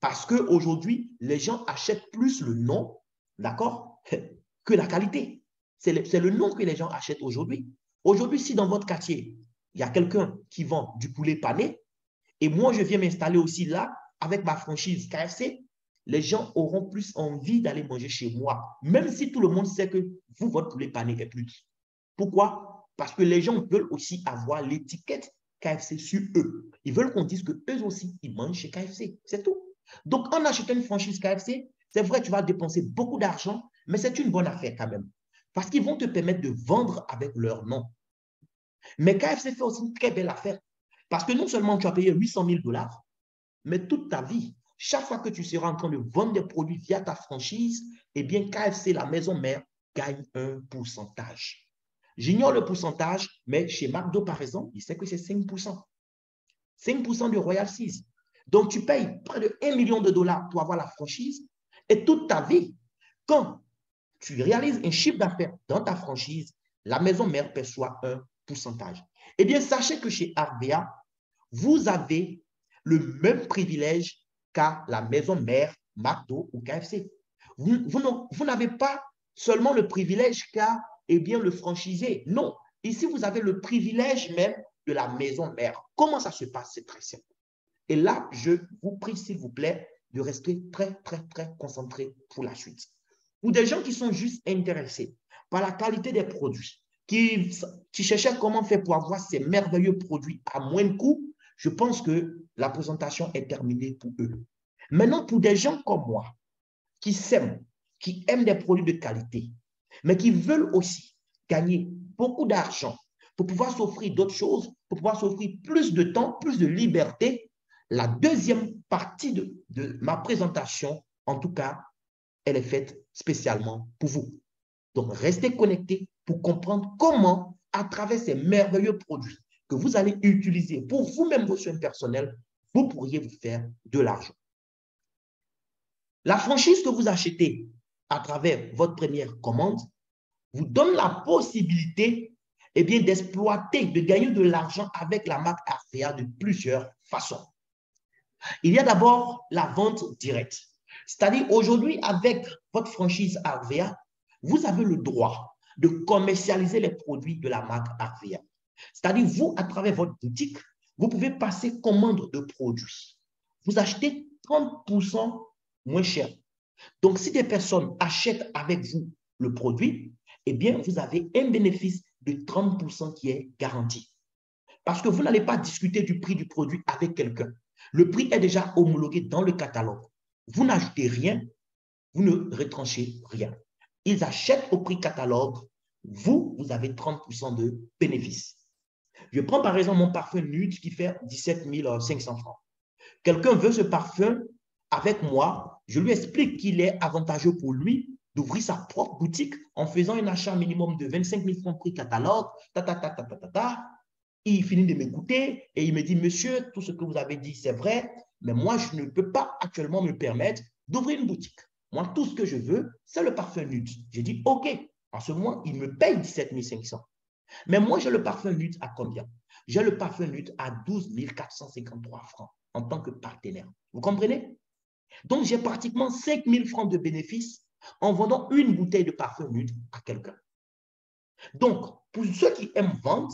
Parce qu'aujourd'hui, les gens achètent plus le nom, d'accord, que la qualité. C'est le nom que les gens achètent aujourd'hui. Aujourd'hui, si dans votre quartier, il y a quelqu'un qui vend du poulet pané, et moi, je viens m'installer aussi là, avec ma franchise KFC, les gens auront plus envie d'aller manger chez moi, même si tout le monde sait que vous, votre poulet pané est plus. Pourquoi? Parce que les gens veulent aussi avoir l'étiquette KFC sur eux. Ils veulent qu'on dise qu'eux aussi, ils mangent chez KFC. C'est tout. Donc, en achetant une franchise KFC, c'est vrai, tu vas dépenser beaucoup d'argent, mais c'est une bonne affaire quand même. Parce qu'ils vont te permettre de vendre avec leur nom. Mais KFC fait aussi une très belle affaire. Parce que non seulement tu as payé 800 000 $, mais toute ta vie, chaque fois que tu seras en train de vendre des produits via ta franchise, eh bien, KFC, la maison mère, gagne un pourcentage. J'ignore le pourcentage, mais chez McDo, par exemple, il sait que c'est 5%. 5% de royalties. Donc, tu payes près de 1 million de $ pour avoir la franchise et toute ta vie, quand tu réalises un chiffre d'affaires dans ta franchise, la maison mère perçoit un pourcentage. Eh bien, sachez que chez Arvea, vous avez le même privilège qu'à la maison mère, McDo ou KFC. Vous n'avez pas seulement le privilège qu'a le franchisé. Non, ici, vous avez le privilège même de la maison mère. Comment ça se passe? C'est très simple. Et là, je vous prie, s'il vous plaît, de rester très, très, très concentré pour la suite. Pour des gens qui sont juste intéressés par la qualité des produits, qui cherchaient comment faire pour avoir ces merveilleux produits à moins de coût, je pense que la présentation est terminée pour eux. Maintenant, pour des gens comme moi, qui s'aiment, qui aiment des produits de qualité, mais qui veulent aussi gagner beaucoup d'argent pour pouvoir s'offrir d'autres choses, pour pouvoir s'offrir plus de temps, plus de liberté, la deuxième partie de ma présentation, en tout cas, elle est faite spécialement pour vous. Donc, restez connectés pour comprendre comment, à travers ces merveilleux produits que vous allez utiliser pour vous-même vos soins personnels, vous pourriez vous faire de l'argent. La franchise que vous achetez à travers votre première commande vous donne la possibilité d'exploiter, de gagner de l'argent avec la marque Arvea de plusieurs façons. Il y a d'abord la vente directe. C'est-à-dire aujourd'hui, avec votre franchise Arvea, vous avez le droit de commercialiser les produits de la marque Arvea. C'est-à-dire, vous, à travers votre boutique, vous pouvez passer commande de produits. Vous achetez 30% moins cher. Donc, si des personnes achètent avec vous le produit, eh bien, vous avez un bénéfice de 30% qui est garanti. Parce que vous n'allez pas discuter du prix du produit avec quelqu'un. Le prix est déjà homologué dans le catalogue. Vous n'ajoutez rien, vous ne retranchez rien. ils achètent au prix catalogue, vous avez 30% de bénéfice. Je prends par exemple mon parfum Nude qui fait 17 500 francs. Quelqu'un veut ce parfum avec moi, je lui explique qu'il est avantageux pour lui d'ouvrir sa propre boutique en faisant un achat minimum de 25 000 francs prix catalogue, Il finit de m'écouter et il me dit, monsieur, tout ce que vous avez dit, c'est vrai, mais moi, je ne peux pas actuellement me permettre d'ouvrir une boutique. Moi, tout ce que je veux, c'est le parfum Nude. J'ai dit, OK. En ce moment, il me paye 17 500. Mais moi, j'ai le parfum Nude à combien? J'ai le parfum Nude à 12 453 francs en tant que partenaire. Vous comprenez? Donc, j'ai pratiquement 5 000 francs de bénéfices en vendant une bouteille de parfum Nude à quelqu'un. Donc, pour ceux qui aiment vendre,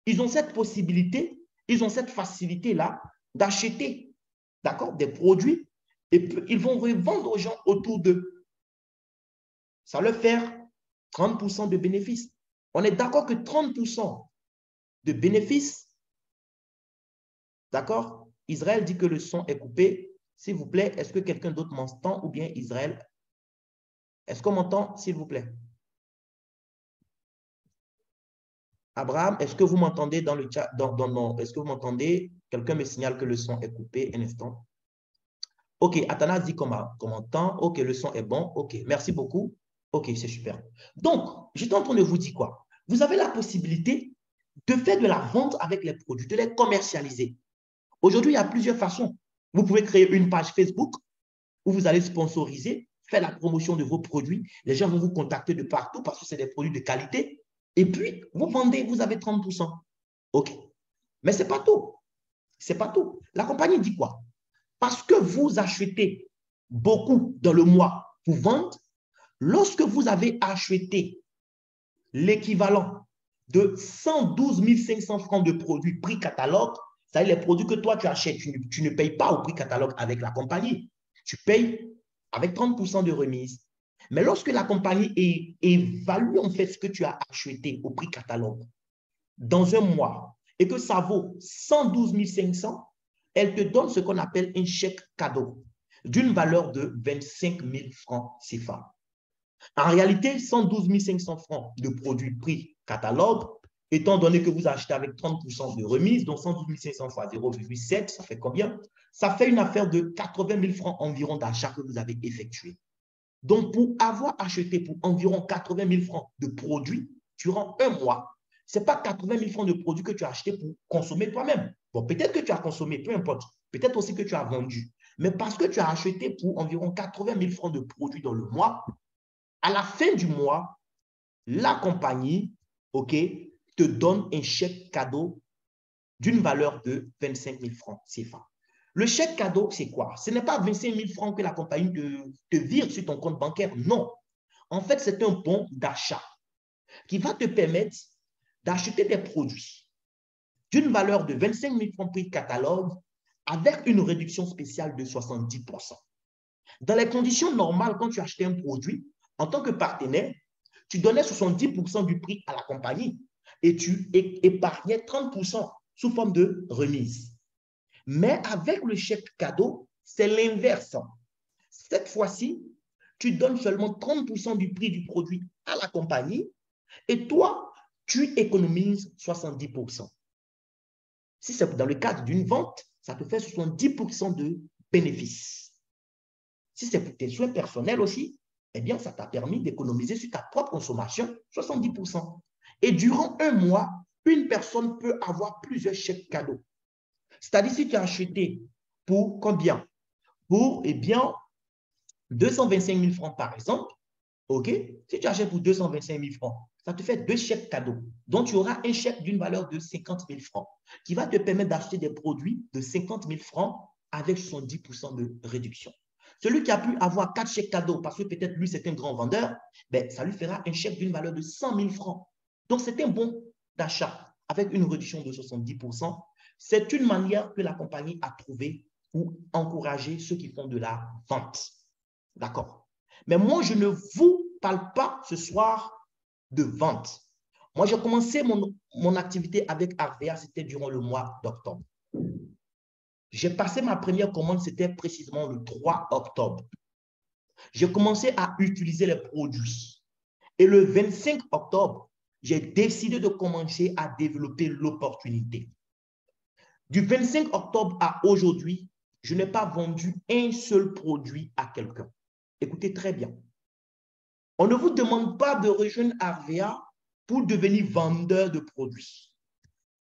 ils ont cette possibilité, ils ont cette facilité-là d'acheter, d'accord, des produits et puis ils vont revendre aux gens autour d'eux. Ça leur fait 30% de bénéfices. On est d'accord que 30% de bénéfices, d'accord? Israël dit que le son est coupé. S'il vous plaît, est-ce que quelqu'un d'autre m'entend ou bien Israël? Est-ce qu'on m'entend, s'il vous plaît? Abraham, est-ce que vous m'entendez dans le chat? Est-ce que vous m'entendez? Quelqu'un me signale que le son est coupé. Un instant. OK, Athanas dit qu'on m'entend. OK, le son est bon. OK, merci beaucoup. OK, c'est super. Donc, j'étais en train de vous dire quoi? Vous avez la possibilité de faire de la vente avec les produits, de les commercialiser. Aujourd'hui, il y a plusieurs façons. Vous pouvez créer une page Facebook où vous allez sponsoriser, faire la promotion de vos produits. Les gens vont vous contacter de partout parce que c'est des produits de qualité. Et puis, vous vendez, vous avez 30%. OK. Mais ce n'est pas tout. Ce n'est pas tout. La compagnie dit quoi? Parce que vous achetez beaucoup dans le mois pour vendre, lorsque vous avez acheté l'équivalent de 112 500 francs de produits prix catalogue, c'est-à-dire les produits que toi tu achètes, tu ne payes pas au prix catalogue avec la compagnie. Tu payes avec 30% de remise. Mais lorsque la compagnie évalue en fait ce que tu as acheté au prix catalogue dans un mois et que ça vaut 112 500, elle te donne ce qu'on appelle un chèque cadeau d'une valeur de 25 000 francs CFA. En réalité, 112 500 francs de produits prix catalogue, étant donné que vous achetez avec 30% de remise, donc 112 500 fois 0,7, ça fait combien? Ça fait une affaire de 80 000 francs environ d'achat que vous avez effectué. Donc, pour avoir acheté pour environ 80 000 francs de produits durant un mois, ce n'est pas 80 000 francs de produits que tu as acheté pour consommer toi-même. Bon, peut-être que tu as consommé, peu importe. Peut-être aussi que tu as vendu. Mais parce que tu as acheté pour environ 80 000 francs de produits dans le mois, à la fin du mois, la compagnie, OK, te donne un chèque cadeau d'une valeur de 25 000 francs CFA. Le chèque cadeau, c'est quoi? Ce n'est pas 25 000 francs que la compagnie te vire sur ton compte bancaire. Non. En fait, c'est un bon d'achat qui va te permettre d'acheter des produits d'une valeur de 25 000 francs prix catalogue avec une réduction spéciale de 70%. Dans les conditions normales, quand tu achetais un produit, en tant que partenaire, tu donnais 70% du prix à la compagnie et tu épargnais 30% sous forme de remise. Mais avec le chèque cadeau, c'est l'inverse. Cette fois-ci, tu donnes seulement 30% du prix du produit à la compagnie et toi, tu économises 70%. Si c'est dans le cadre d'une vente, ça te fait 70% de bénéfice. Si c'est pour tes soins personnels aussi, eh bien, ça t'a permis d'économiser sur ta propre consommation 70%. Et durant un mois, une personne peut avoir plusieurs chèques cadeaux. C'est-à-dire, si tu as acheté pour combien? Pour, eh bien, 225 000 francs par exemple, OK? Si tu achètes pour 225 000 francs, ça te fait 2 chèques cadeaux. Donc, tu auras un chèque d'une valeur de 50 000 francs qui va te permettre d'acheter des produits de 50 000 francs avec 70% de réduction. Celui qui a pu avoir 4 chèques cadeaux parce que peut-être lui, c'est un grand vendeur, ben, ça lui fera un chèque d'une valeur de 100 000 francs. Donc, c'est un bon d'achat avec une réduction de 70%. C'est une manière que la compagnie a trouvée pour encourager ceux qui font de la vente. D'accord? Mais moi, je ne vous parle pas ce soir de vente. Moi, j'ai commencé mon activité avec Arvea, c'était durant le mois d'octobre. J'ai passé ma première commande, c'était précisément le 3 octobre. J'ai commencé à utiliser les produits. Et le 25 octobre, j'ai décidé de commencer à développer l'opportunité. Du 25 octobre à aujourd'hui, je n'ai pas vendu un seul produit à quelqu'un. Écoutez très bien. On ne vous demande pas de rejoindre Arvea pour devenir vendeur de produits.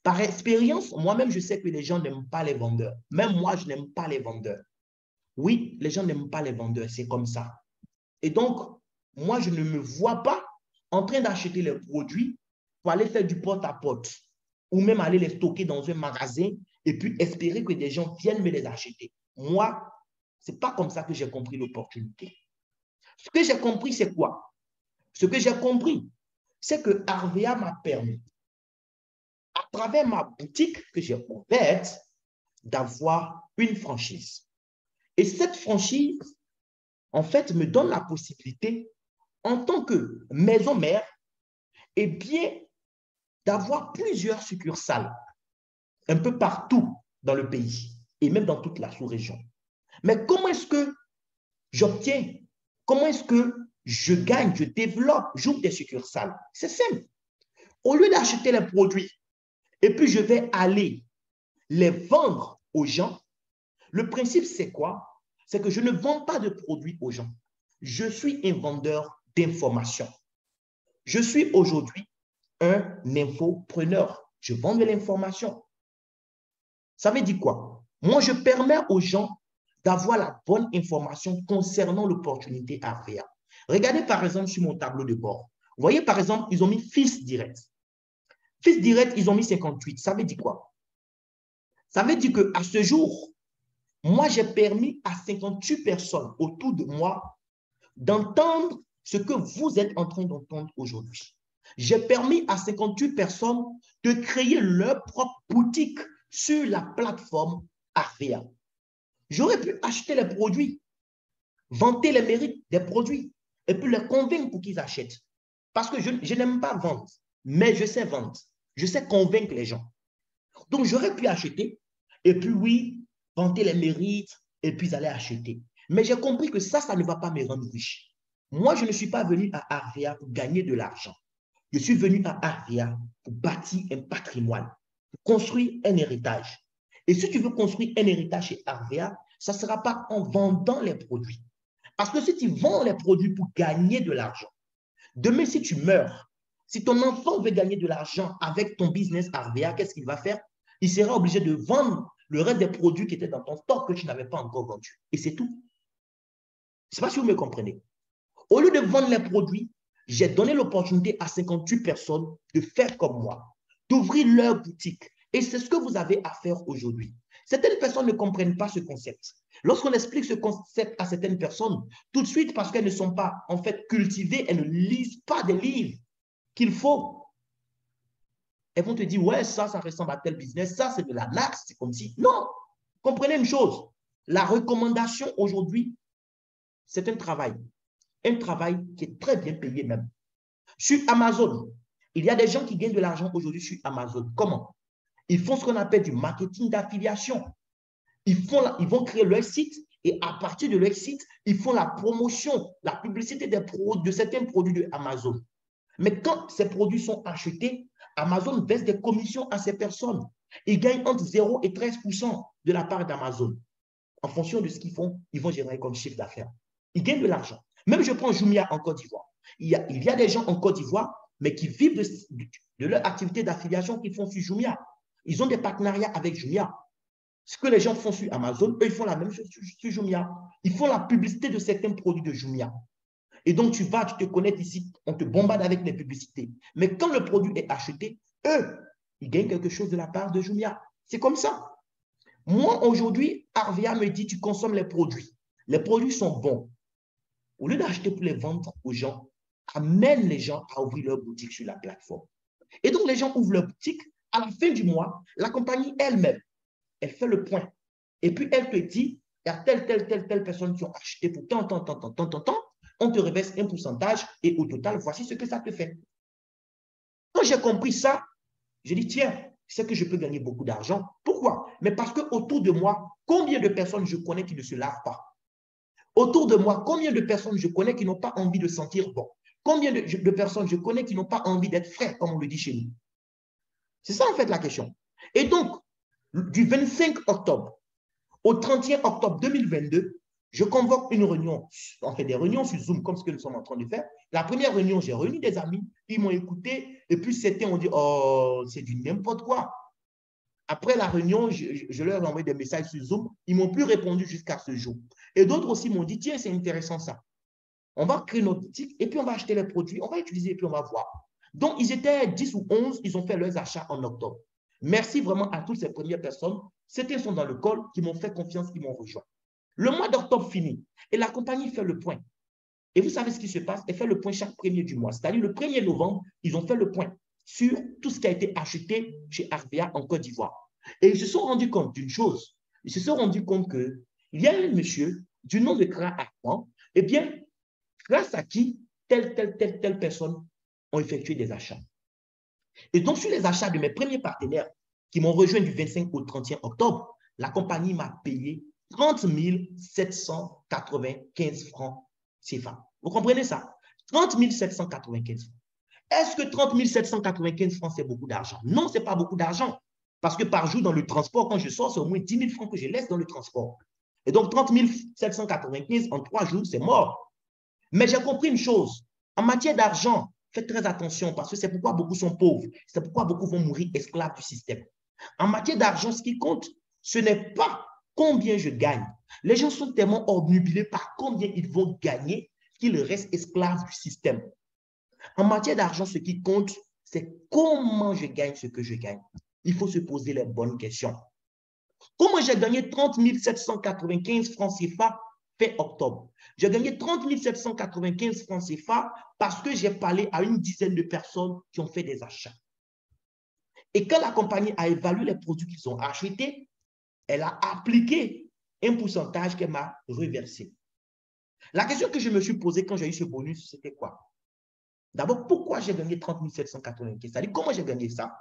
Par expérience, moi-même, je sais que les gens n'aiment pas les vendeurs. Même moi, je n'aime pas les vendeurs. Oui, les gens n'aiment pas les vendeurs, c'est comme ça. Et donc, moi, je ne me vois pas en train d'acheter les produits pour aller faire du porte-à-porte ou même aller les stocker dans un magasin et puis espérer que des gens viennent me les acheter. Moi, ce n'est pas comme ça que j'ai compris l'opportunité. Ce que j'ai compris, c'est quoi? Ce que j'ai compris, c'est que Arvea m'a permis, à travers ma boutique que j'ai ouverte, d'avoir une franchise. Et cette franchise, en fait, me donne la possibilité, en tant que maison mère, eh bien, d'avoir plusieurs succursales un peu partout dans le pays et même dans toute la sous-région. Mais comment est-ce que j'obtiens, comment est-ce que je gagne, je développe, j'ouvre des succursales? C'est simple. Au lieu d'acheter les produits et puis je vais aller les vendre aux gens, le principe c'est quoi? C'est que je ne vends pas de produits aux gens. Je suis un vendeur d'informations. Je suis aujourd'hui un infopreneur. Je vends de l'information. Ça veut dire quoi? Moi, je permets aux gens d'avoir la bonne information concernant l'opportunité Arvea. Regardez par exemple sur mon tableau de bord. Vous voyez par exemple, ils ont mis fils direct. Fils direct, ils ont mis 58. Ça veut dire quoi? Ça veut dire qu'à ce jour, moi, j'ai permis à 58 personnes autour de moi d'entendre ce que vous êtes en train d'entendre aujourd'hui. J'ai permis à 58 personnes de créer leur propre boutique sur la plateforme Arvea. J'aurais pu acheter les produits, vanter les mérites des produits et puis les convaincre pour qu'ils achètent. Parce que je n'aime pas vendre, mais je sais vendre. Je sais convaincre les gens. Donc, j'aurais pu acheter et puis, oui, vanter les mérites et puis aller acheter. Mais j'ai compris que ça ne va pas me rendre riche. Moi, je ne suis pas venu à Arvea pour gagner de l'argent. Je suis venu à Arvea pour bâtir un patrimoine, pour construire un héritage. Et si tu veux construire un héritage chez Arvea, ça ne sera pas en vendant les produits. Parce que si tu vends les produits pour gagner de l'argent, demain, si tu meurs, si ton enfant veut gagner de l'argent avec ton business Arvea, qu'est-ce qu'il va faire? Il sera obligé de vendre le reste des produits qui étaient dans ton stock que tu n'avais pas encore vendu. Et c'est tout. Je ne sais pas si vous me comprenez. Au lieu de vendre les produits, j'ai donné l'opportunité à 58 personnes de faire comme moi, d'ouvrir leur boutique. Et c'est ce que vous avez à faire aujourd'hui. Certaines personnes ne comprennent pas ce concept. Lorsqu'on explique ce concept à certaines personnes, tout de suite, parce qu'elles ne sont pas en fait cultivées, elles ne lisent pas des livres qu'il faut. Elles vont te dire, ouais, ça ressemble à tel business, ça, c'est de la naxe, c'est comme si. Non, comprenez une chose. La recommandation aujourd'hui, c'est un travail qui est très bien payé même. Sur Amazon, il y a des gens qui gagnent de l'argent aujourd'hui sur Amazon. Comment? Ils font ce qu'on appelle du marketing d'affiliation. Ils vont créer leur site et à partir de leur site, ils font la promotion, la publicité de certains produits de Amazon. Mais quand ces produits sont achetés, Amazon verse des commissions à ces personnes. Ils gagnent entre 0 et 13% de la part d'Amazon. En fonction de ce qu'ils font, ils vont générer comme chiffre d'affaires. Ils gagnent de l'argent. Même je prends Jumia en Côte d'Ivoire. Il y a des gens en Côte d'Ivoire, mais qui vivent de leur activité d'affiliation qu'ils font sur Jumia. Ils ont des partenariats avec Jumia. Ce que les gens font sur Amazon, eux, ils font la même chose sur Jumia. Ils font la publicité de certains produits de Jumia. Et donc, tu te connectes ici, on te bombarde avec les publicités. Mais quand le produit est acheté, eux, ils gagnent quelque chose de la part de Jumia. C'est comme ça. Moi, aujourd'hui, Arvea me dit, tu consommes les produits. Les produits sont bons. Au lieu d'acheter pour les vendre aux gens, amène les gens à ouvrir leur boutique sur la plateforme. Et donc, les gens ouvrent leur boutique. À la fin du mois, la compagnie elle-même, elle fait le point. Et puis, elle te dit, il y a telle personne qui ont acheté pour tant, on te reverse un pourcentage et au total, voici ce que ça te fait. Quand j'ai compris ça, j'ai dit, tiens, c'est que je peux gagner beaucoup d'argent. Pourquoi? Mais parce que autour de moi, combien de personnes je connais qui ne se lavent pas? Autour de moi, combien de personnes je connais qui n'ont pas envie de sentir bon? Combien de personnes je connais qui n'ont pas envie d'être frais, comme on le dit chez nous? C'est ça, en fait, la question. Et donc, du 25 octobre au 31 octobre 2022, je convoque une réunion, on fait des réunions sur Zoom, comme ce que nous sommes en train de faire. La première réunion, j'ai réuni des amis, ils m'ont écouté, et puis c'était, on dit, oh, c'est du n'importe quoi. Après la réunion, je leur ai envoyé des messages sur Zoom, ils m'ont plus répondu jusqu'à ce jour. Et d'autres aussi m'ont dit, tiens, c'est intéressant ça. On va créer notre boutique, et puis on va acheter les produits, on va utiliser, et puis on va voir. Donc, ils étaient 10 ou 11, ils ont fait leurs achats en octobre. Merci vraiment à toutes ces premières personnes. Certains sont dans le col, qui m'ont fait confiance, qui m'ont rejoint. Le mois d'octobre finit et la compagnie fait le point. Et vous savez ce qui se passe? Elle fait le point chaque premier du mois. C'est-à-dire le 1er novembre, ils ont fait le point sur tout ce qui a été acheté chez Arvea en Côte d'Ivoire. Et ils se sont rendus compte d'une chose. Ils se sont rendus compte qu'il y a un monsieur du nom de Kra Arpan, eh bien, grâce à qui telle personne ont effectué des achats. Et donc, sur les achats de mes premiers partenaires qui m'ont rejoint du 25 au 31 octobre, la compagnie m'a payé 30 795 francs CFA. Vous comprenez ça? 30 795 francs. Est-ce que 30 795 francs, c'est beaucoup d'argent? Non, ce n'est pas beaucoup d'argent. Parce que par jour, dans le transport, quand je sors, c'est au moins 10 000 francs que je laisse dans le transport. Et donc, 30 795 en 3 jours, c'est mort. Mais j'ai compris une chose. En matière d'argent, faites très attention parce que c'est pourquoi beaucoup sont pauvres. C'est pourquoi beaucoup vont mourir esclaves du système. En matière d'argent, ce qui compte, ce n'est pas combien je gagne. Les gens sont tellement obnubilés par combien ils vont gagner qu'ils restent esclaves du système. En matière d'argent, ce qui compte, c'est comment je gagne ce que je gagne. Il faut se poser les bonnes questions. Comment j'ai gagné 30 795 francs CFA fin octobre? J'ai gagné 30 795 francs CFA parce que j'ai parlé à une dizaine de personnes qui ont fait des achats. Et quand la compagnie a évalué les produits qu'ils ont achetés, elle a appliqué un pourcentage qu'elle m'a reversé. La question que je me suis posée quand j'ai eu ce bonus, c'était quoi? D'abord, pourquoi j'ai gagné 30 795? C'est-à-dire, comment j'ai gagné ça?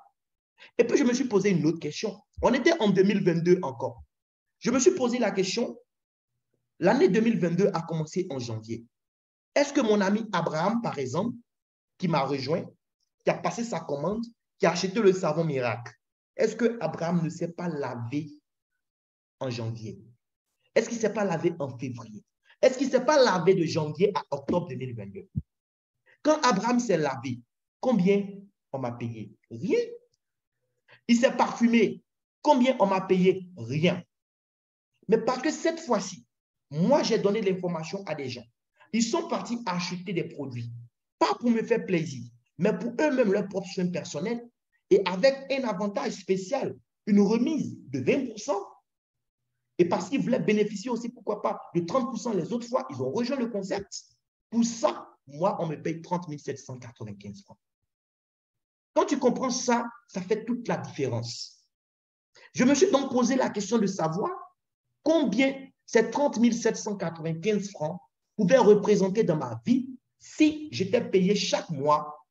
Et puis, je me suis posé une autre question. On était en 2022 encore. Je me suis posé la question, l'année 2022 a commencé en janvier. Est-ce que mon ami Abraham, par exemple, qui m'a rejoint, qui a passé sa commande, qui a acheté le savon miracle, est-ce que Abraham ne s'est pas lavé en janvier? Est-ce qu'il ne s'est pas lavé en février? Est-ce qu'il ne s'est pas lavé de janvier à octobre 2022? Quand Abraham s'est lavé, combien on m'a payé? Rien. Il s'est parfumé. Combien on m'a payé? Rien. Mais parce que cette fois-ci, moi, j'ai donné l'information à des gens. Ils sont partis acheter des produits, pas pour me faire plaisir, mais pour eux-mêmes leurs propres soins personnels et avec un avantage spécial, une remise de 20%. Et parce qu'ils voulaient bénéficier aussi, pourquoi pas, de 30% les autres fois, ils ont rejoint le concept. Pour ça, moi, on me paye 30 795 francs. Quand tu comprends ça, ça fait toute la différence. Je me suis donc posé la question de savoir combien ces 30 795 francs pouvaient représenter dans ma vie si j'étais payé chaque mois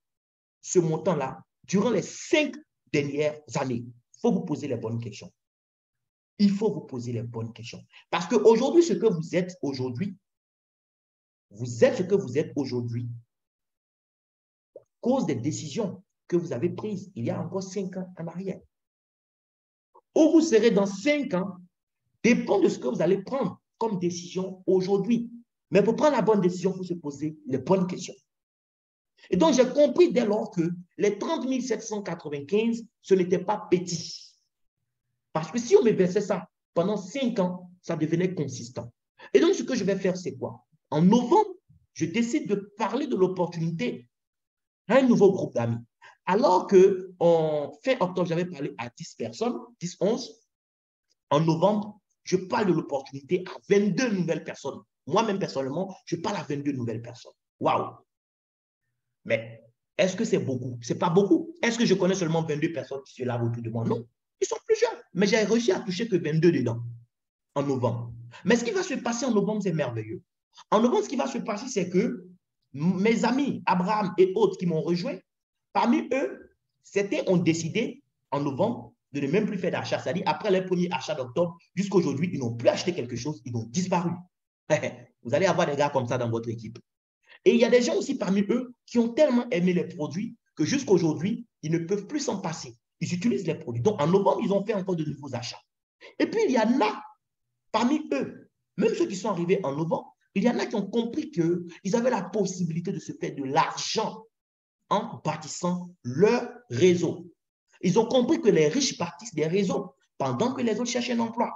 ce montant-là durant les 5 dernières années. Il faut vous poser les bonnes questions. Il faut vous poser les bonnes questions. Parce qu'aujourd'hui, ce que vous êtes aujourd'hui, vous êtes ce que vous êtes aujourd'hui à cause des décisions que vous avez prises il y a encore 5 ans en arrière. Où vous serez dans 5 ans dépend de ce que vous allez prendre comme décision aujourd'hui. Mais pour prendre la bonne décision, il faut se poser les bonnes questions. Et donc, j'ai compris dès lors que les 30 795, ce n'était pas petit. Parce que si on me versait ça pendant 5 ans, ça devenait consistant. Et donc, ce que je vais faire, c'est quoi? En novembre, je décide de parler de l'opportunité à un nouveau groupe d'amis. Alors qu'en fin octobre, j'avais parlé à 10 personnes, 10, 11. En novembre, je parle de l'opportunité à 22 nouvelles personnes. Moi-même, personnellement, je parle à 22 nouvelles personnes. Waouh! Mais est-ce que c'est beaucoup? Ce n'est pas beaucoup. Est-ce que je connais seulement 22 personnes qui sont là autour de moi? Non. Ils sont plus jeunes. Mais j'ai réussi à toucher que 22 dedans en novembre. Mais ce qui va se passer en novembre, c'est merveilleux. En novembre, ce qui va se passer, c'est que mes amis, Abraham et autres qui m'ont rejoint, parmi eux, certains ont décidé en novembre de ne même plus faire d'achat. C'est-à-dire, après les premiers achats d'octobre, jusqu'à aujourd'hui, ils n'ont plus acheté quelque chose, ils ont disparu. Vous allez avoir des gars comme ça dans votre équipe. Et il y a des gens aussi parmi eux qui ont tellement aimé les produits que jusqu'à aujourd'hui, ils ne peuvent plus s'en passer. Ils utilisent les produits. Donc, en novembre, ils ont fait encore de nouveaux achats. Et puis, il y en a parmi eux, même ceux qui sont arrivés en novembre, il y en a qui ont compris qu'ils avaient la possibilité de se faire de l'argent en bâtissant leur réseau. Ils ont compris que les riches bâtissent des réseaux pendant que les autres cherchent un emploi.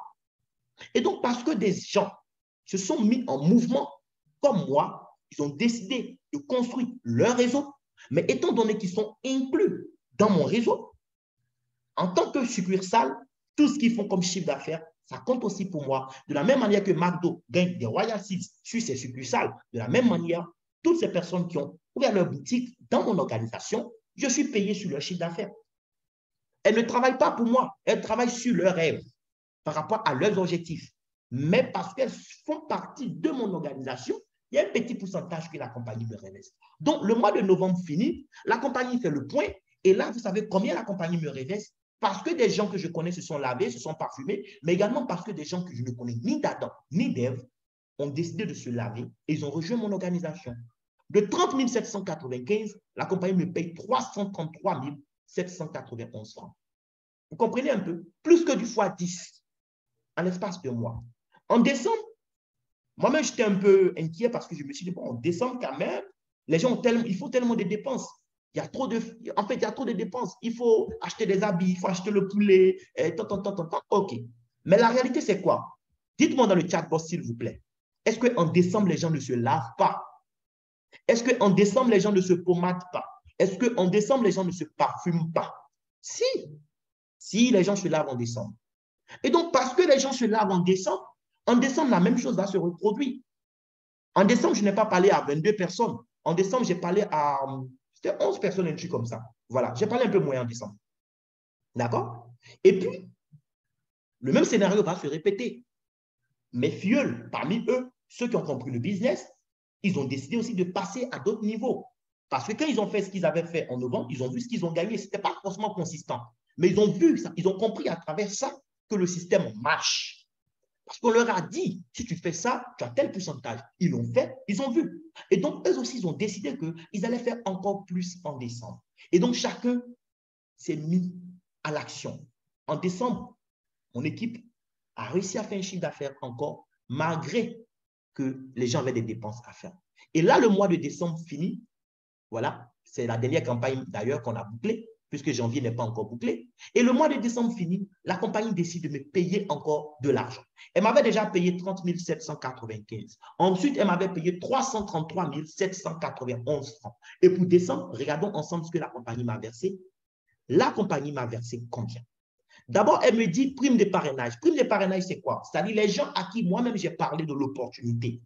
Et donc, parce que des gens se sont mis en mouvement, comme moi, ils ont décidé de construire leur réseau, mais étant donné qu'ils sont inclus dans mon réseau, en tant que succursale, tout ce qu'ils font comme chiffre d'affaires, ça compte aussi pour moi. De la même manière que McDo gagne des royalties sur ses succursales, de la même manière, toutes ces personnes qui ont ouvert leur boutique dans mon organisation, je suis payé sur leur chiffre d'affaires. Elles ne travaillent pas pour moi, elles travaillent sur leurs rêves par rapport à leurs objectifs. Mais parce qu'elles font partie de mon organisation, il y a un petit pourcentage que la compagnie me révèle. Donc, le mois de novembre fini, la compagnie fait le point. Et là, vous savez combien la compagnie me révèle? Parce que des gens que je connais se sont lavés, se sont parfumés, mais également parce que des gens que je ne connais ni d'Adam ni d'Ève ont décidé de se laver et ils ont rejoint mon organisation. De 30 795, la compagnie me paye 333 791 francs. Vous comprenez un peu? Plus que du fois 10 en l'espace de mois. En décembre, moi-même, j'étais un peu inquiet parce que je me suis dit, bon, en décembre, quand même, les gens ont tellement, il faut tellement de dépenses. Il y a trop de, en fait, il y a trop de dépenses. Il faut acheter des habits, il faut acheter le poulet, OK. Mais la réalité, c'est quoi? Dites-moi dans le chat box, s'il vous plaît. Est-ce qu'en décembre, les gens ne se lavent pas? Est-ce qu'en décembre, les gens ne se pommadent pas? Est-ce qu'en décembre, les gens ne se parfument pas? Si les gens se lavent en décembre. Et donc, parce que les gens se lavent en décembre, la même chose va se reproduire. En décembre, je n'ai pas parlé à 22 personnes. En décembre, j'ai parlé à 11 personnes, un truc comme ça. Voilà, j'ai parlé un peu moins en décembre. D'accord? Et puis, le même scénario va se répéter. Mes filleuls, parmi eux, ceux qui ont compris le business, ils ont décidé aussi de passer à d'autres niveaux. Parce que quand ils ont fait ce qu'ils avaient fait en novembre, ils ont vu ce qu'ils ont gagné. Ce n'était pas forcément consistant. Mais ils ont vu ça, ils ont compris à travers ça que le système marche. Parce qu'on leur a dit, si tu fais ça, tu as tel pourcentage. Ils l'ont fait, ils ont vu. Et donc, eux aussi, ils ont décidé qu'ils allaient faire encore plus en décembre. Et donc, chacun s'est mis à l'action. En décembre, mon équipe a réussi à faire un chiffre d'affaires encore, malgré que les gens avaient des dépenses à faire. Et là, le mois de décembre finit. Voilà, c'est la dernière campagne d'ailleurs qu'on a bouclée, puisque janvier n'est pas encore bouclé. Et le mois de décembre fini, la compagnie décide de me payer encore de l'argent. Elle m'avait déjà payé 30 795. Ensuite, elle m'avait payé 333 791 francs. Et pour décembre, regardons ensemble ce que la compagnie m'a versé. La compagnie m'a versé combien? D'abord, elle me dit prime de parrainage. Prime de parrainage, c'est quoi? C'est-à-dire les gens à qui moi-même j'ai parlé de l'opportunité.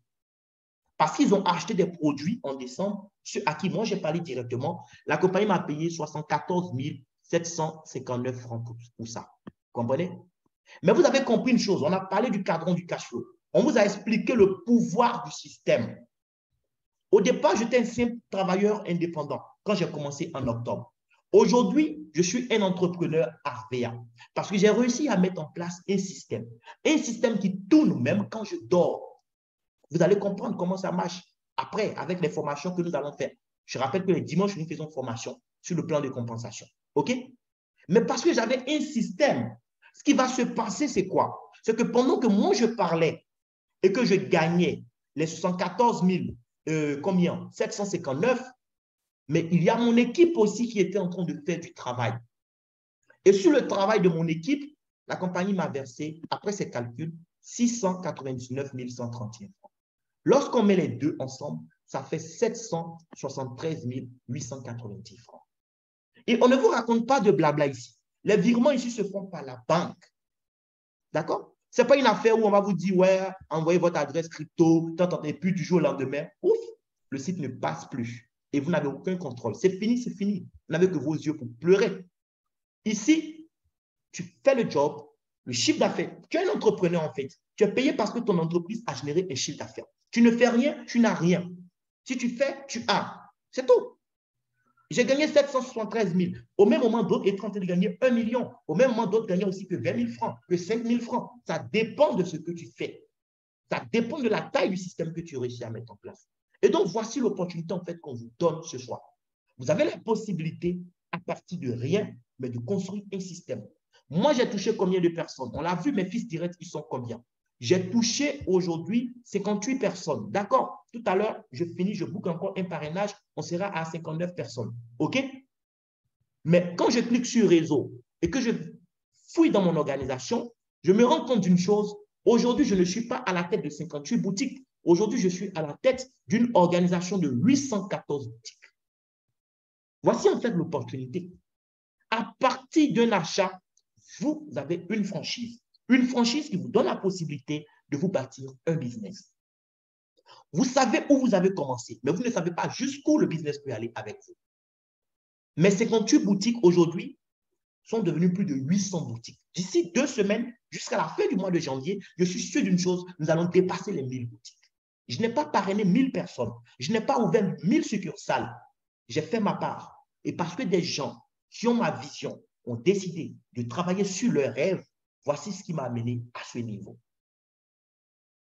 Parce qu'ils ont acheté des produits en décembre, ceux à qui moi j'ai parlé directement, la compagnie m'a payé 74 759 francs pour ça. Vous comprenez? Mais vous avez compris une chose, on a parlé du cadran du cash flow. On vous a expliqué le pouvoir du système. Au départ, j'étais un simple travailleur indépendant quand j'ai commencé en octobre. Aujourd'hui, je suis un entrepreneur Arvea parce que j'ai réussi à mettre en place un système qui tourne même quand je dors. Vous allez comprendre comment ça marche après avec les formations que nous allons faire. Je rappelle que les dimanches, nous faisons formation sur le plan de compensation. OK? Mais parce que j'avais un système, ce qui va se passer, c'est quoi? C'est que pendant que moi, je parlais et que je gagnais les 74 combien? 759, mais il y a mon équipe aussi qui était en train de faire du travail. Et sur le travail de mon équipe, la compagnie m'a versé, après ses calculs, 699 131 francs. Lorsqu'on met les deux ensemble, ça fait 773 890 francs. Et on ne vous raconte pas de blabla ici. Les virements ici se font par la banque. D'accord? Ce n'est pas une affaire où on va vous dire, ouais, envoyez votre adresse crypto, et puis du jour au lendemain, ouf, le site ne passe plus. Et vous n'avez aucun contrôle. C'est fini, c'est fini. Vous n'avez que vos yeux pour pleurer. Ici, tu fais le job, le chiffre d'affaires. Tu es un entrepreneur en fait. Tu es payé parce que ton entreprise a généré un chiffre d'affaires. Tu ne fais rien, tu n'as rien. Si tu fais, tu as. C'est tout. J'ai gagné 773 000. Au même moment, d'autres étaient en train de gagner 1 million. Au même moment, d'autres gagnaient aussi que 20 000 francs, que 5 000 francs. Ça dépend de ce que tu fais. Ça dépend de la taille du système que tu réussis à mettre en place. Et donc, voici l'opportunité en fait qu'on vous donne ce soir. Vous avez la possibilité, à partir de rien, mais de construire un système. Moi, j'ai touché combien de personnes? On l'a vu, mes fils directs, ils sont combien? J'ai touché aujourd'hui 58 personnes. D'accord? Tout à l'heure, je finis, je boucle encore un parrainage, on sera à 59 personnes. OK? Mais quand je clique sur réseau et que je fouille dans mon organisation, je me rends compte d'une chose. Aujourd'hui, je ne suis pas à la tête de 58 boutiques. Aujourd'hui, je suis à la tête d'une organisation de 814 boutiques. Voici en fait l'opportunité. À partir d'un achat, vous avez une franchise. Une franchise qui vous donne la possibilité de vous bâtir un business. Vous savez où vous avez commencé, mais vous ne savez pas jusqu'où le business peut aller avec vous. Mais 58 boutiques aujourd'hui sont devenues plus de 800 boutiques. D'ici 2 semaines, jusqu'à la fin du mois de janvier, je suis sûr d'une chose, nous allons dépasser les 1000 boutiques. Je n'ai pas parrainé 1000 personnes. Je n'ai pas ouvert 1000 succursales. J'ai fait ma part. Et parce que des gens qui ont ma vision ont décidé de travailler sur leurs rêves, voici ce qui m'a amené à ce niveau.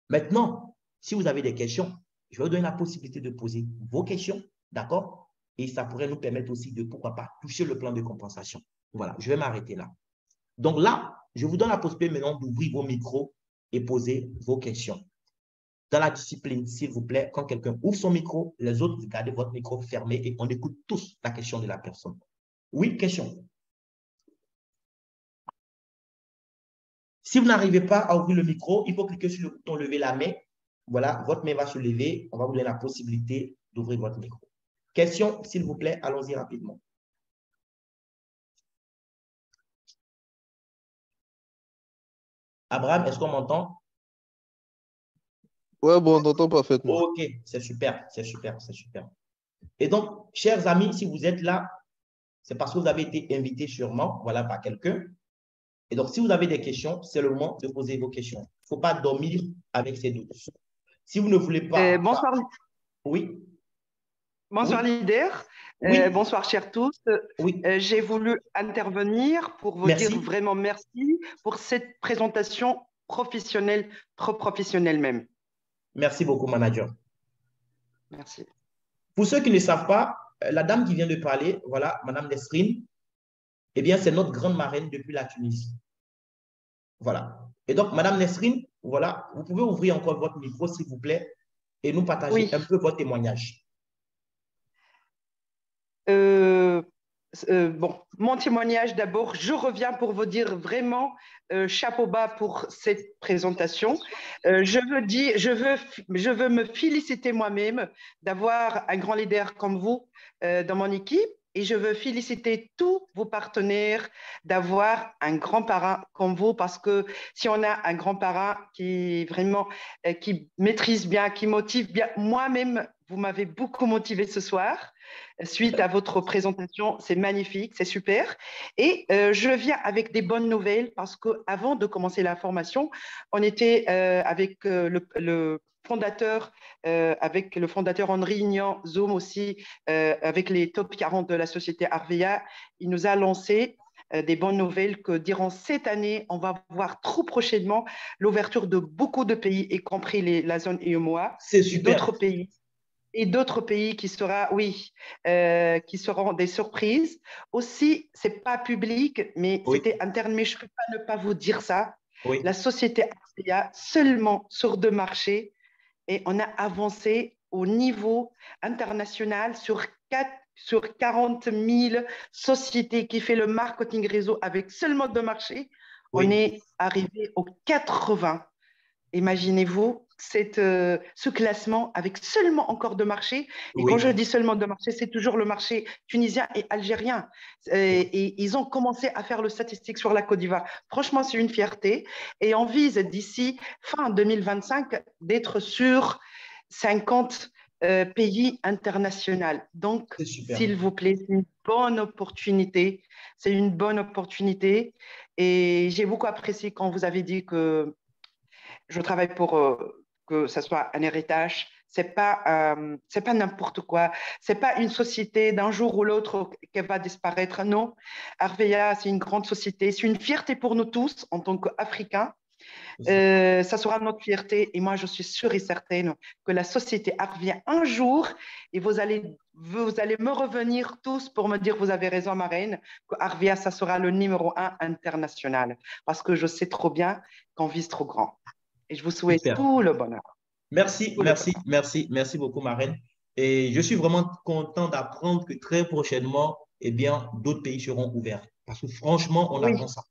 Maintenant, si vous avez des questions, je vais vous donner la possibilité de poser vos questions, d'accord? Et ça pourrait nous permettre aussi de, pourquoi pas, toucher le plan de compensation. Voilà, je vais m'arrêter là. Donc là, je vous donne la possibilité maintenant d'ouvrir vos micros et poser vos questions. Dans la discipline, s'il vous plaît, quand quelqu'un ouvre son micro, les autres, vous gardez votre micro fermé et on écoute tous la question de la personne. Oui, question. Si vous n'arrivez pas à ouvrir le micro, il faut cliquer sur le bouton lever la main. Voilà, votre main va se lever. On va vous donner la possibilité d'ouvrir votre micro. Question, s'il vous plaît, allons-y rapidement. Abraham, est-ce qu'on m'entend? Ouais, bon, on t'entend parfaitement. Ok, c'est super, c'est super, c'est super. Et donc, chers amis, si vous êtes là, c'est parce que vous avez été invité sûrement, voilà, par quelqu'un. Et donc, si vous avez des questions, c'est le moment de poser vos questions. Il ne faut pas dormir avec ces doutes. Si vous ne voulez pas… Bonsoir, Oui, bonsoir oui, leader. oui, Bonsoir chers tous. oui. J'ai voulu intervenir pour vous dire Merci. vraiment merci pour cette présentation professionnelle, trop professionnelle même. Merci beaucoup, manager. Merci. Pour ceux qui ne savent pas, la dame qui vient de parler, voilà, Madame Nesrine, eh bien, c'est notre grande marraine depuis la Tunisie. Voilà. Et donc, Madame Nesrine, voilà, vous pouvez ouvrir encore votre micro, s'il vous plaît, et nous partager Oui. un peu votre témoignage. Bon, mon témoignage d'abord, je reviens pour vous dire vraiment chapeau bas pour cette présentation. Je veux me féliciter moi-même d'avoir un grand leader comme vous dans mon équipe et je veux féliciter tous vos partenaires d'avoir un grand parrain comme vous parce que si on a un grand parrain qui vraiment qui maîtrise bien, qui motive bien, moi-même, vous m'avez beaucoup motivé ce soir suite à votre présentation. C'est magnifique, c'est super. Et je viens avec des bonnes nouvelles parce qu'avant de commencer la formation, on était avec le fondateur, avec le fondateur en réunion Zoom aussi, avec les top 40 de la société Arvea. Il nous a lancé des bonnes nouvelles que durant cette année, on va voir trop prochainement l'ouverture de beaucoup de pays, y compris la zone UEMOA, C'est et super. d'autres pays. Et d'autres pays qui qui seront des surprises. Aussi, c'est pas public, mais Oui, c'était interne, mais je ne peux pas ne pas vous dire ça. oui, La société Artea seulement sur 2 marchés et on a avancé au niveau international sur 40 000 sociétés qui fait le marketing réseau avec seulement 2 marchés. On oui, est arrivé aux 80. Imaginez-vous ce classement avec seulement encore 2 marchés. Et quand je oui, dis seulement 2 marchés, c'est toujours le marché tunisien et algérien. Et ils ont commencé à faire le statistique sur la Côte d'Ivoire. Franchement, c'est une fierté. Et on vise d'ici fin 2025 d'être sur 50 pays internationaux. Donc, c'est super. s'il vous plaît, c'est une bonne opportunité. C'est une bonne opportunité. Et j'ai beaucoup apprécié quand vous avez dit que je travaille pour que ce soit un héritage. C'est pas n'importe quoi. C'est pas une société d'un jour ou l'autre qui va disparaître. Non, Arvea, c'est une grande société. C'est une fierté pour nous tous en tant qu'Africains. Ça sera notre fierté. Et moi, je suis sûre et certaine que la société Arvia un jour, et vous allez me revenir tous pour me dire, vous avez raison, ma reine, que Arvia, ça sera le numéro 1 international. Parce que je sais trop bien qu'on vise trop grand. Et je vous souhaite Super. tout le bonheur. Merci, Tout le merci, bonheur. merci, merci beaucoup, Marine. Et je suis vraiment content d'apprendre que très prochainement, eh bien, d'autres pays seront ouverts. Parce que franchement, on attend Oui. ça.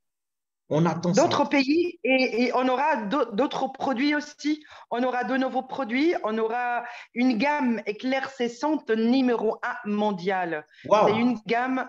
On attend ça. D'autres pays et on aura d'autres produits aussi. On aura de nouveaux produits. On aura une gamme éclaircissante numéro 1 mondiale. C'est Waouh! une gamme.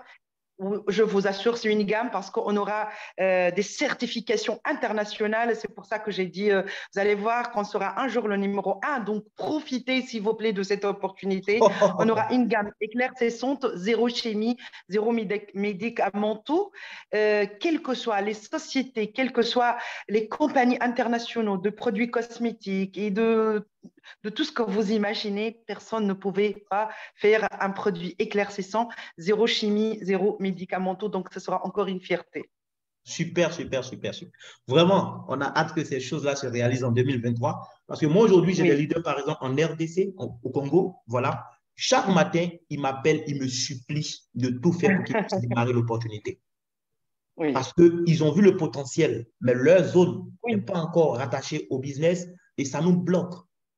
Je vous assure, c'est une gamme parce qu'on aura des certifications internationales. C'est pour ça que j'ai dit, vous allez voir qu'on sera un jour le numéro 1. Donc, profitez, s'il vous plaît, de cette opportunité. On aura une gamme éclaircissante, zéro chimie, zéro médicamenteux. Quelles que soient les sociétés, quelles que soient les compagnies internationales de produits cosmétiques et de tout ce que vous imaginez, personne ne pouvait pas faire un produit éclaircissant, zéro chimie, zéro médicamenteux. Donc, ce sera encore une fierté. Super, super, super, super. Vraiment, on a hâte que ces choses-là se réalisent en 2023. Parce que moi, aujourd'hui, j'ai des Oui, leaders, par exemple, en RDC, au Congo. Voilà. Chaque matin, ils m'appellent, ils me supplient de tout faire pour qu'ils puissent démarrer l'opportunité. oui, Parce qu'ils ont vu le potentiel, mais leur zone n'est oui. pas encore rattachée au business et ça nous bloque.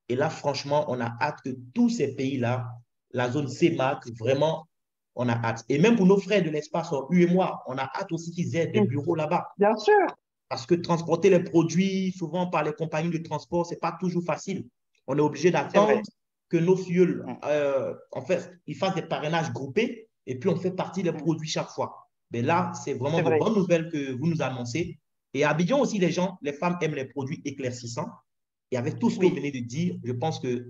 Et là, franchement, on a hâte que tous ces pays-là, la zone CEMAC, vraiment, on a hâte. Et même pour nos frères de l'espace, eux et moi, on a hâte aussi qu'ils aient des bureaux là-bas. Bien sûr, Parce que transporter les produits, souvent par les compagnies de transport, ce n'est pas toujours facile. On est obligé c'est d'attendre vrai. que nos filleuls, en fait, ils fassent des parrainages groupés et puis on fait partie des produits chaque fois. Mais là, c'est vraiment C'est de vrai. bonnes nouvelles que vous nous annoncez. Et à Abidjan aussi, les gens, les femmes aiment les produits éclaircissants. Et avec tout ce que vous Oui, venez de dire, je pense que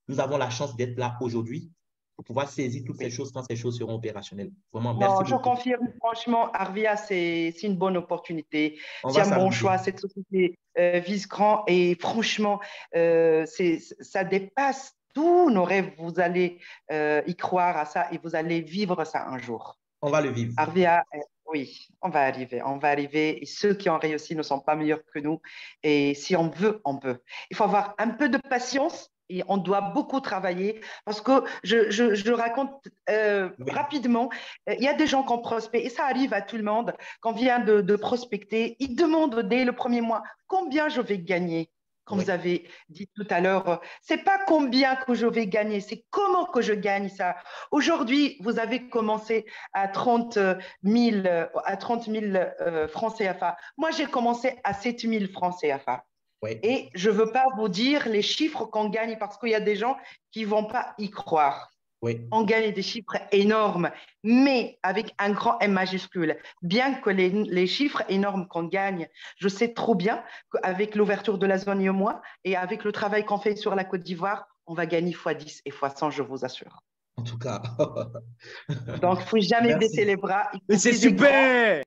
nous avons la chance d'être là aujourd'hui pour pouvoir saisir toutes ces oui. choses quand ces choses seront opérationnelles. Vraiment, merci Non, je beaucoup. confirme, franchement, Arvia, c'est une bonne opportunité. On C'est va un bon choix. s'amuser. Cette société vise grand et franchement, ça dépasse tous nos rêves. Vous allez y croire à ça et vous allez vivre ça un jour. On va le vivre. Arvia, oui, on va arriver, on va arriver. Et ceux qui ont réussi ne sont pas meilleurs que nous. Et si on veut, on peut. Il faut avoir un peu de patience et on doit beaucoup travailler parce que je raconte Oui, rapidement, il y a des gens qui ont prospecté et ça arrive à tout le monde, quand vient de prospecter, ils demandent dès le premier mois combien je vais gagner. Comme vous oui. avez dit tout à l'heure, c'est pas combien que je vais gagner, c'est comment que je gagne ça. Aujourd'hui, vous avez commencé à 30 000, francs CFA. Moi, j'ai commencé à 7 000 francs CFA. Oui, Et je ne veux pas vous dire les chiffres qu'on gagne parce qu'il y a des gens qui ne vont pas y croire. oui. On gagne des chiffres énormes, mais avec un grand M majuscule. Bien que les chiffres énormes qu'on gagne, je sais trop bien qu'avec l'ouverture de la zone IOMOA et avec le travail qu'on fait sur la Côte d'Ivoire, on va gagner x10 et x100, je vous assure. En tout cas, Donc, il ne faut jamais baisser merci. les bras, il Mais faut c'est viser grand. super!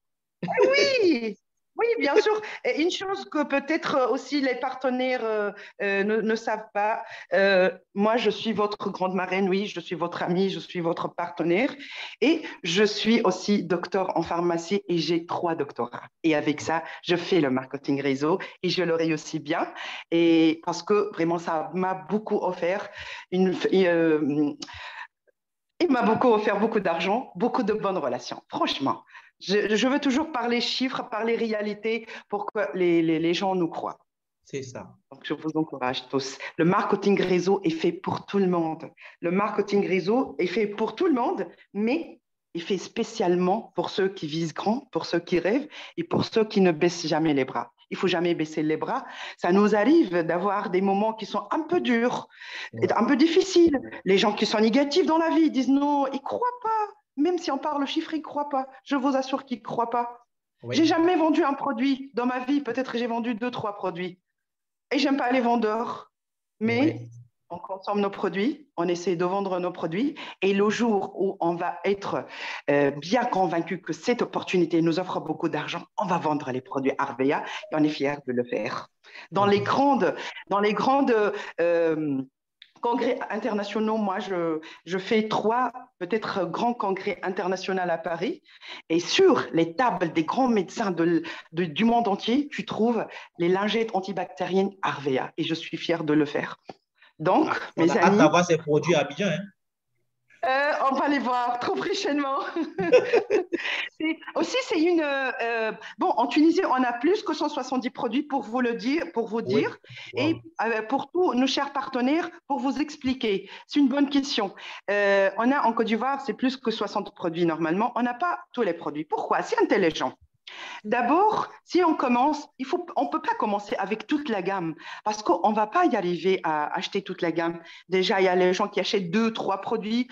Oui, oui, bien sûr. Et une chose que peut-être aussi les partenaires ne savent pas, moi je suis votre grande marraine, oui, je suis votre amie, je suis votre partenaire et je suis aussi docteur en pharmacie et j'ai 3 doctorats. Et avec ça, je fais le marketing réseau et je le réussis bien. Et parce que vraiment, ça m'a beaucoup offert il m'a beaucoup offert beaucoup d'argent, beaucoup de bonnes relations. Franchement, je veux toujours parler chiffres, parler réalité pour que les gens nous croient. C'est ça. Donc, je vous encourage tous. Le marketing réseau est fait pour tout le monde. Le marketing réseau est fait pour tout le monde, mais il est fait spécialement pour ceux qui visent grand, pour ceux qui rêvent et pour ceux qui ne baissent jamais les bras. Il ne faut jamais baisser les bras. Ça nous arrive d'avoir des moments qui sont un peu durs, Ouais. un peu difficiles. Les gens qui sont négatifs dans la vie disent non, ils ne croient pas. Même si on parle chiffres, ils ne croient pas. Je vous assure qu'ils ne croient pas. J'ai Oui, jamais vendu un produit dans ma vie. Peut-être que j'ai vendu 2, 3 produits. Et j'aime pas les vendeurs, mais oui. on consomme nos produits, on essaie de vendre nos produits. Et le jour où on va être bien convaincu que cette opportunité nous offre beaucoup d'argent, on va vendre les produits Arvea et on est fiers de le faire. Dans En les tout cas, grandes, dans les grandes congrès internationaux, moi, je fais 3, peut-être grands congrès internationaux à Paris. Et sur les tables des grands médecins du monde entier, tu trouves les lingettes antibactériennes Arvea. Et je suis fière de le faire. Donc, On a mes hâte amis, d'avoir ces produits à Abidjan. Hein. on va les voir trop prochainement. Aussi, c'est une. Bon, en Tunisie, on a plus que 170 produits pour vous le dire, pour vous Oui. dire, Wow. et pour tous nos chers partenaires, pour vous expliquer. C'est une bonne question. On a en Côte d'Ivoire, c'est plus que 60 produits normalement. On n'a pas tous les produits. Pourquoi? C'est intelligent. D'abord, si on commence, on ne peut pas commencer avec toute la gamme parce qu'on ne va pas y arriver à acheter toute la gamme. Déjà, il y a les gens qui achètent 2, 3 produits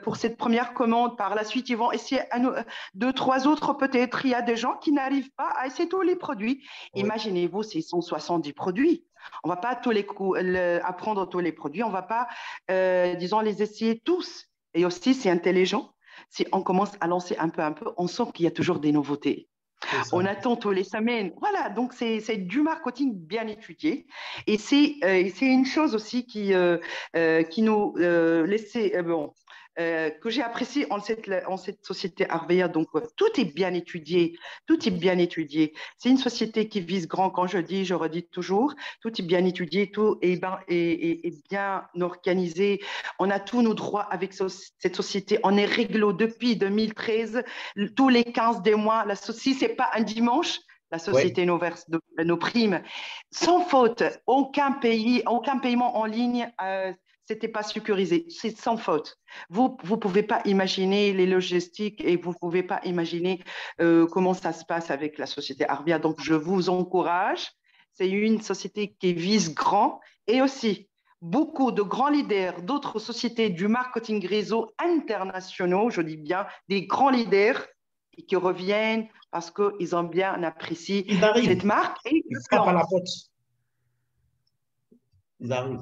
pour cette première commande. Par la suite, ils vont essayer 2, 3 autres peut-être. Il y a des gens qui n'arrivent pas à essayer tous les produits. Oui. Imaginez-vous, c'est 170 produits. On ne va pas apprendre tous les produits. On ne va pas, disons, les essayer tous. Et aussi, c'est intelligent. Si on commence à lancer un peu, on sent qu'il y a toujours des nouveautés. On attend tous les semaines. Voilà, donc c'est du marketing bien étudié. Et c'est une chose aussi qui nous laissait, que j'ai apprécié en cette société Arvea. Donc, tout est bien étudié. Tout est bien étudié. C'est une société qui vise grand, quand je redis toujours. Tout est bien étudié, tout est bien organisé. On a tous nos droits avec cette société. On est réglo depuis 2013, tous les 15 des mois. Si ce n'est pas un dimanche, la société nous verse nos primes. Sans faute, aucun paiement en ligne c'était pas sécurisé, c'est sans faute. Vous pouvez pas imaginer les logistiques et vous pouvez pas imaginer comment ça se passe avec la société Arvea. Donc, je vous encourage. C'est une société qui vise grand et aussi beaucoup de grands leaders d'autres sociétés du marketing réseau internationaux, je dis bien des grands leaders qui reviennent parce qu'ils ont bien apprécié cette marque et ils frappent à la porte. Ils arrivent.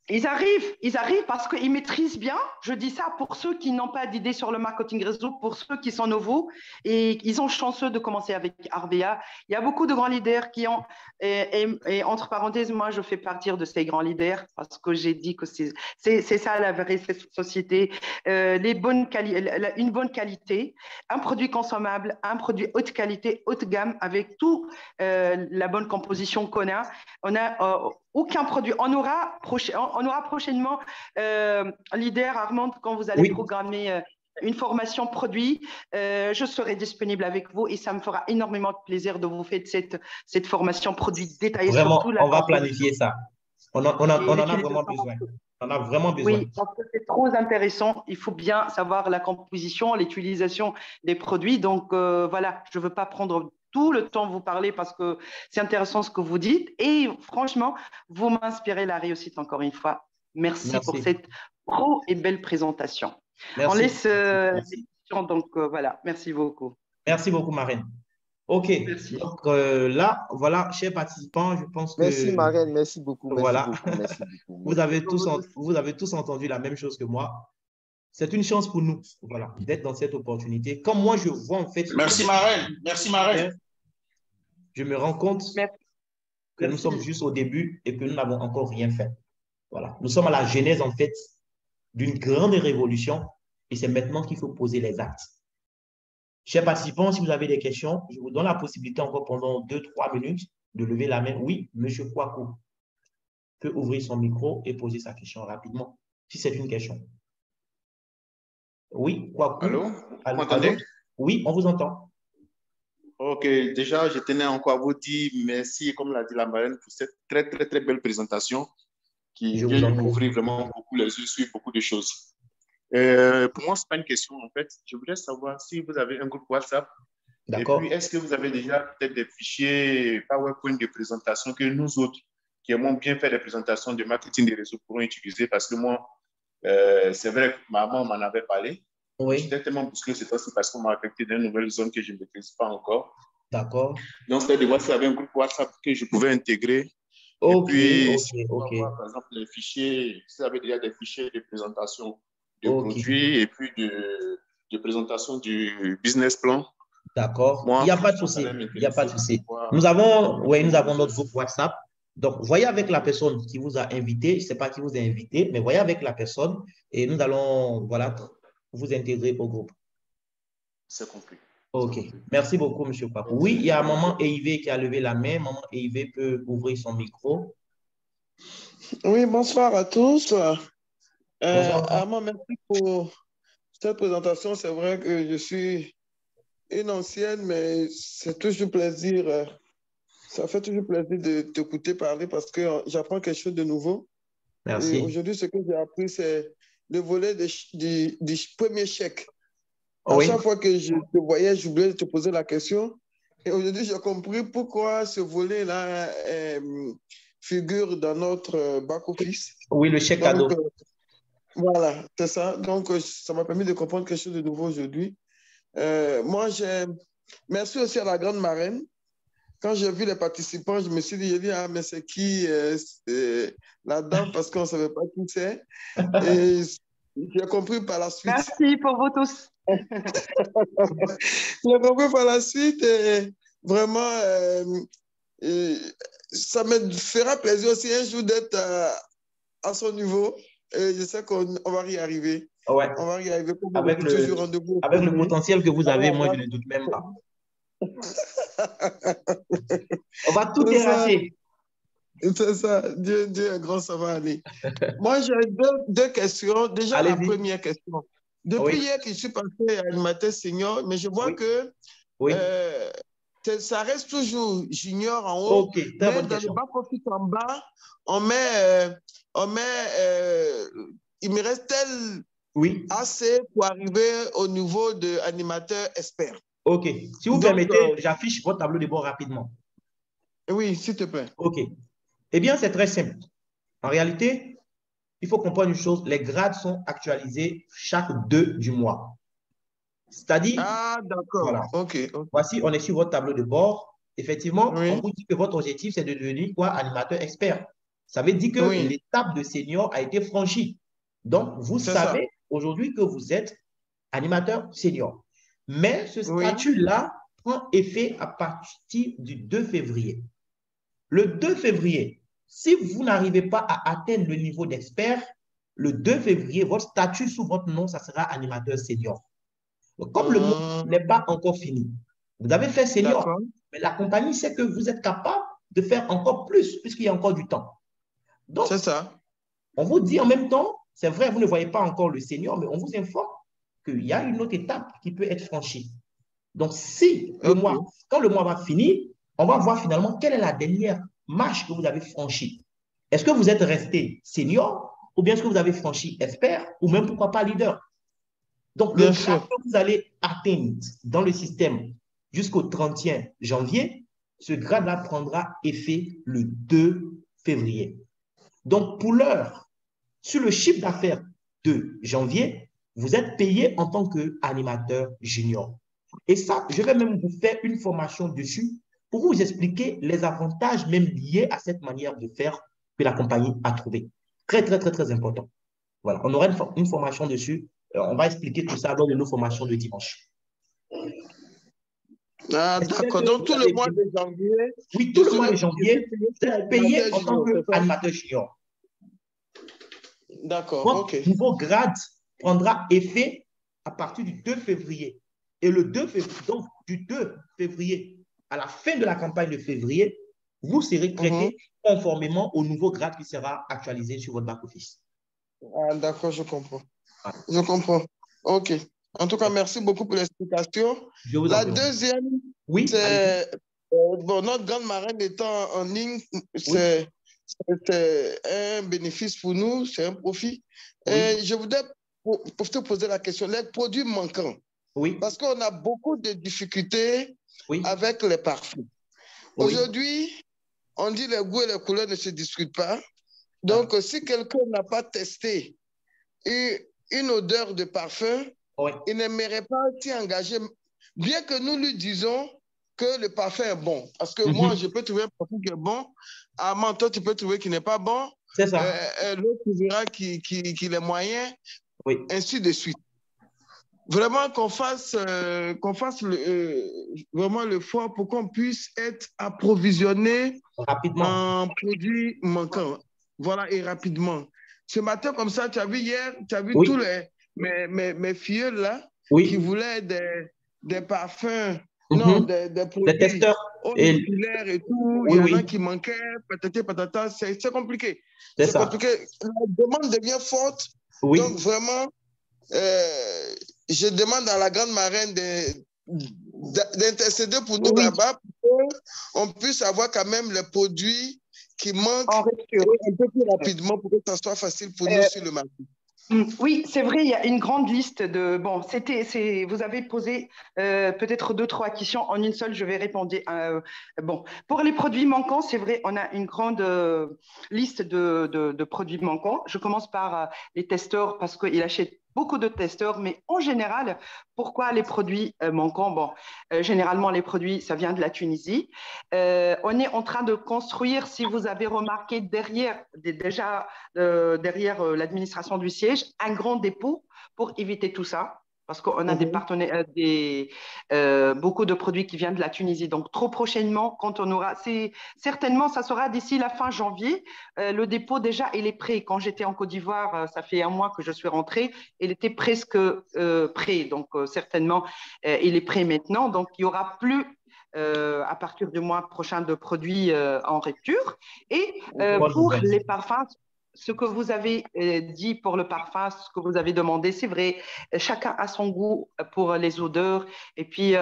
Ils arrivent parce qu'ils maîtrisent bien. Je dis ça pour ceux qui n'ont pas d'idée sur le marketing réseau, pour ceux qui sont nouveaux et ils ont chanceux de commencer avec Arvea. Il y a beaucoup de grands leaders qui ont, et entre parenthèses, moi, je fais partie de ces grands leaders parce que j'ai dit que c'est ça la vraie société. Une bonne qualité, un produit consommable, un produit haute qualité, haute gamme avec tout la bonne composition qu'on a. On a aucun produit. On aura prochainement, leader Armand, quand vous allez programmer une formation produit, je serai disponible avec vous et ça me fera énormément de plaisir de vous faire cette formation produit détaillée. Vraiment, sur tout on va planifier ça. On en a vraiment besoin. On a vraiment besoin. Oui, parce que c'est trop intéressant. Il faut bien savoir la composition, l'utilisation des produits. Donc, voilà, je ne veux pas prendre tout le temps vous parler parce que c'est intéressant ce que vous dites. Et franchement, vous m'inspirez la réussite encore une fois. Merci. Pour cette pro et belle présentation. Merci. On laisse les questions. Donc, voilà, merci beaucoup. Merci beaucoup, Marine. OK. Merci. Donc, là, voilà, chers participants, je pense que… Merci, Marine. Merci beaucoup. Voilà. Merci beaucoup. Vous avez tous entendu la même chose que moi. C'est une chance pour nous, voilà, d'être dans cette opportunité. Comme moi, je vois en fait… Merci, Marine. Merci, Marine. Je me rends compte que nous sommes juste au début et que nous n'avons encore rien fait. Voilà. Nous sommes à la genèse, en fait, d'une grande révolution et c'est maintenant qu'il faut poser les actes. Chers participants, si vous avez des questions, je vous donne la possibilité encore pendant 2-3 minutes de lever la main. Oui, M. Kouakou peut ouvrir son micro et poser sa question rapidement, si c'est une question. Oui, Kouakou. Allô? Vous m'entendez? Oui, on vous entend. Ok, déjà, je tenais encore à vous dire merci, comme l'a dit la Marine, pour cette très, très, très belle présentation qui vient m'ouvrir vraiment beaucoup les yeux sur beaucoup de choses. Pour moi, ce n'est pas une question, en fait. Je voudrais savoir si vous avez un groupe WhatsApp. D'accord. Et puis, est-ce que vous avez déjà peut-être des fichiers PowerPoint de présentation que nous autres, qui aimons bien faire des présentations de marketing des réseaux, pourront utiliser? Parce que moi, c'est vrai que maman m'en avait parlé. Oui. J'étais tellement bousculé cette fois-ci parce qu'on m'a affecté dans une nouvelle zone que je ne maîtrise pas encore. D'accord. Donc, c'était de voir s'il y avait un groupe WhatsApp que je pouvais intégrer. Ok, et puis, avoir, par exemple, les fichiers, si vous avez déjà des fichiers de présentation de produits et puis de présentation du business plan. D'accord. Il n'y a pas de souci. Il n'y a pas de souci. Nous avons notre groupe WhatsApp. Donc, voyez avec la personne qui vous a invité, je ne sais pas qui vous a invité, mais voyez avec la personne et nous allons, voilà, vous intégrer au groupe. C'est compris. OK. Merci beaucoup, M. Papou. Oui, il y a Maman Eivé qui a levé la main. Maman Eivé peut ouvrir son micro. Oui, bonsoir à tous. Bonsoir. Armand, merci pour cette présentation. C'est vrai que je suis une ancienne, mais c'est toujours plaisir. Ça fait toujours plaisir de t'écouter parler parce que j'apprends quelque chose de nouveau. Merci. Et aujourd'hui, ce que j'ai appris, c'est le volet du premier chèque. À Oui. chaque fois que je te voyais, j'oubliais de te poser la question. Et aujourd'hui, j'ai compris pourquoi ce volet-là figure dans notre back-office. Oui, le chèque cadeau. Voilà, c'est ça. Donc, ça m'a permis de comprendre quelque chose de nouveau aujourd'hui. Merci aussi à la grande marraine. Quand j'ai vu les participants, je me suis dit, ah, mais c'est qui la dame parce qu'on ne savait pas qui c'est. Et j'ai compris par la suite. Merci pour vous tous. J'ai compris par la suite. Et vraiment, ça me fera plaisir aussi un jour d'être à son niveau. Et je sais qu'on va y arriver. Ouais. On va y arriver pour avec le potentiel que vous avez, moi, je ne doute même pas. On va tout terrasser. C'est ça. Dieu est grand, ça va aller. Moi, j'ai deux questions. Déjà, la première question. Depuis hier que je suis passé animateur senior, mais je vois que ça reste toujours junior en haut. Mais dans le back-office en bas, il me reste assez pour arriver au niveau d'animateur expert. OK. Si vous permettez, j'affiche votre tableau de bord rapidement. Oui, s'il te plaît. OK. Eh bien, c'est très simple. En réalité, il faut comprendre une chose, les grades sont actualisés chaque 2 du mois. C'est-à-dire… Ah, d'accord. Voilà. OK. Voici, on est sur votre tableau de bord. Effectivement, on vous dit que votre objectif, c'est de devenir quoi? Animateur expert. Ça veut dire que l'étape de senior a été franchie. Donc, vous savez aujourd'hui que vous êtes animateur senior. Mais ce statut-là prend effet à partir du 2 février. Le 2 février, si vous n'arrivez pas à atteindre le niveau d'expert, le 2 février, votre statut sous votre nom, ça sera animateur senior. Donc, comme le mois n'est pas encore fini, vous avez fait senior, mais la compagnie sait que vous êtes capable de faire encore plus, puisqu'il y a encore du temps. Donc, on vous dit en même temps, c'est vrai, vous ne voyez pas encore le senior, mais on vous informe qu'il y a une autre étape qui peut être franchie. Donc, si quand le mois va finir, on va voir finalement quelle est la dernière marche que vous avez franchie. Est-ce que vous êtes resté senior ou bien est-ce que vous avez franchi expert ou même pourquoi pas leader? Donc, le grade que vous allez atteindre dans le système jusqu'au 31 janvier, ce grade-là prendra effet le 2 février. Donc, pour l'heure, sur le chiffre d'affaires de janvier, vous êtes payé en tant qu'animateur junior. Et ça, je vais même vous faire une formation dessus pour vous expliquer les avantages même liés à cette manière de faire que la compagnie a trouvé. Très, très, très, très important. Voilà, on aura une formation dessus. On va expliquer tout ça lors de nos formations de dimanche. Ah, d'accord. Donc, tout le mois de janvier… Oui, tout le mois de janvier, vous êtes payé en tant qu'animateur junior. D'accord, Votre nouveau grade prendra effet à partir du 2 février. Et le 2 février, donc du 2 février à la fin de la campagne de février, vous serez traité conformément au nouveau grade qui sera actualisé sur votre back-office. Ah, d'accord, je comprends. Je comprends. OK. En tout cas, merci beaucoup pour l'explication. La deuxième, c'est notre grande marraine étant en ligne, c'est un bénéfice pour nous, c'est un profit. Et je voudrais te poser la question, les produits manquants. Parce qu'on a beaucoup de difficultés avec les parfums. Aujourd'hui, on dit les goûts et les couleurs ne se discutent pas. Donc, si quelqu'un n'a pas testé une odeur de parfum, il n'aimerait pas s'y engager, bien que nous lui disons que le parfum est bon. Parce que moi, je peux trouver un parfum qui est bon. Armand, toi, tu peux trouver qu'il n'est pas bon. C'est ça. L'autre, tu verras qu'il est moyen, ainsi de suite. vraiment qu'on fasse vraiment l'effort pour qu'on puisse être approvisionné rapidement en produits manquants. Voilà, et rapidement. Ce matin, comme ça, tu as vu hier, tu as vu tous mes filles là qui voulaient des parfums, non, des produits testeurs oculaires et tout. Il y en a qui manquaient, patata, c'est compliqué. C'est compliqué. La demande devient forte. Donc, vraiment, je demande à la grande marraine d'intercéder pour nous là-bas pour qu'on puisse avoir quand même les produits qui manquent un peu plus rapidement pour que ça soit facile pour nous sur le marché. Oui, c'est vrai, il y a une grande liste de… Bon, vous avez posé peut-être 2-3 questions en une seule, je vais répondre. Bon, pour les produits manquants, c'est vrai, on a une grande liste de produits manquants. Je commence par les testeurs parce qu'ils achètent beaucoup de testeurs, mais en général, pourquoi les produits manquants? Bon, généralement, les produits, ça vient de la Tunisie. On est en train de construire, si vous avez remarqué, derrière l'administration du siège, un grand dépôt pour éviter tout ça. Parce qu'on a des partenaires, beaucoup de produits qui viennent de la Tunisie. Donc, trop prochainement, quand on aura… Certainement, ça sera d'ici la fin janvier. Le dépôt, déjà, il est prêt. Quand j'étais en Côte d'Ivoire, ça fait un mois que je suis rentrée. Il était presque prêt. Donc, certainement, il est prêt maintenant. Donc, il n'y aura plus… à partir du mois prochain de produits en rupture. Et pour les parfums, ce que vous avez dit pour le parfum, ce que vous avez demandé, c'est vrai, chacun a son goût pour les odeurs. Et puis,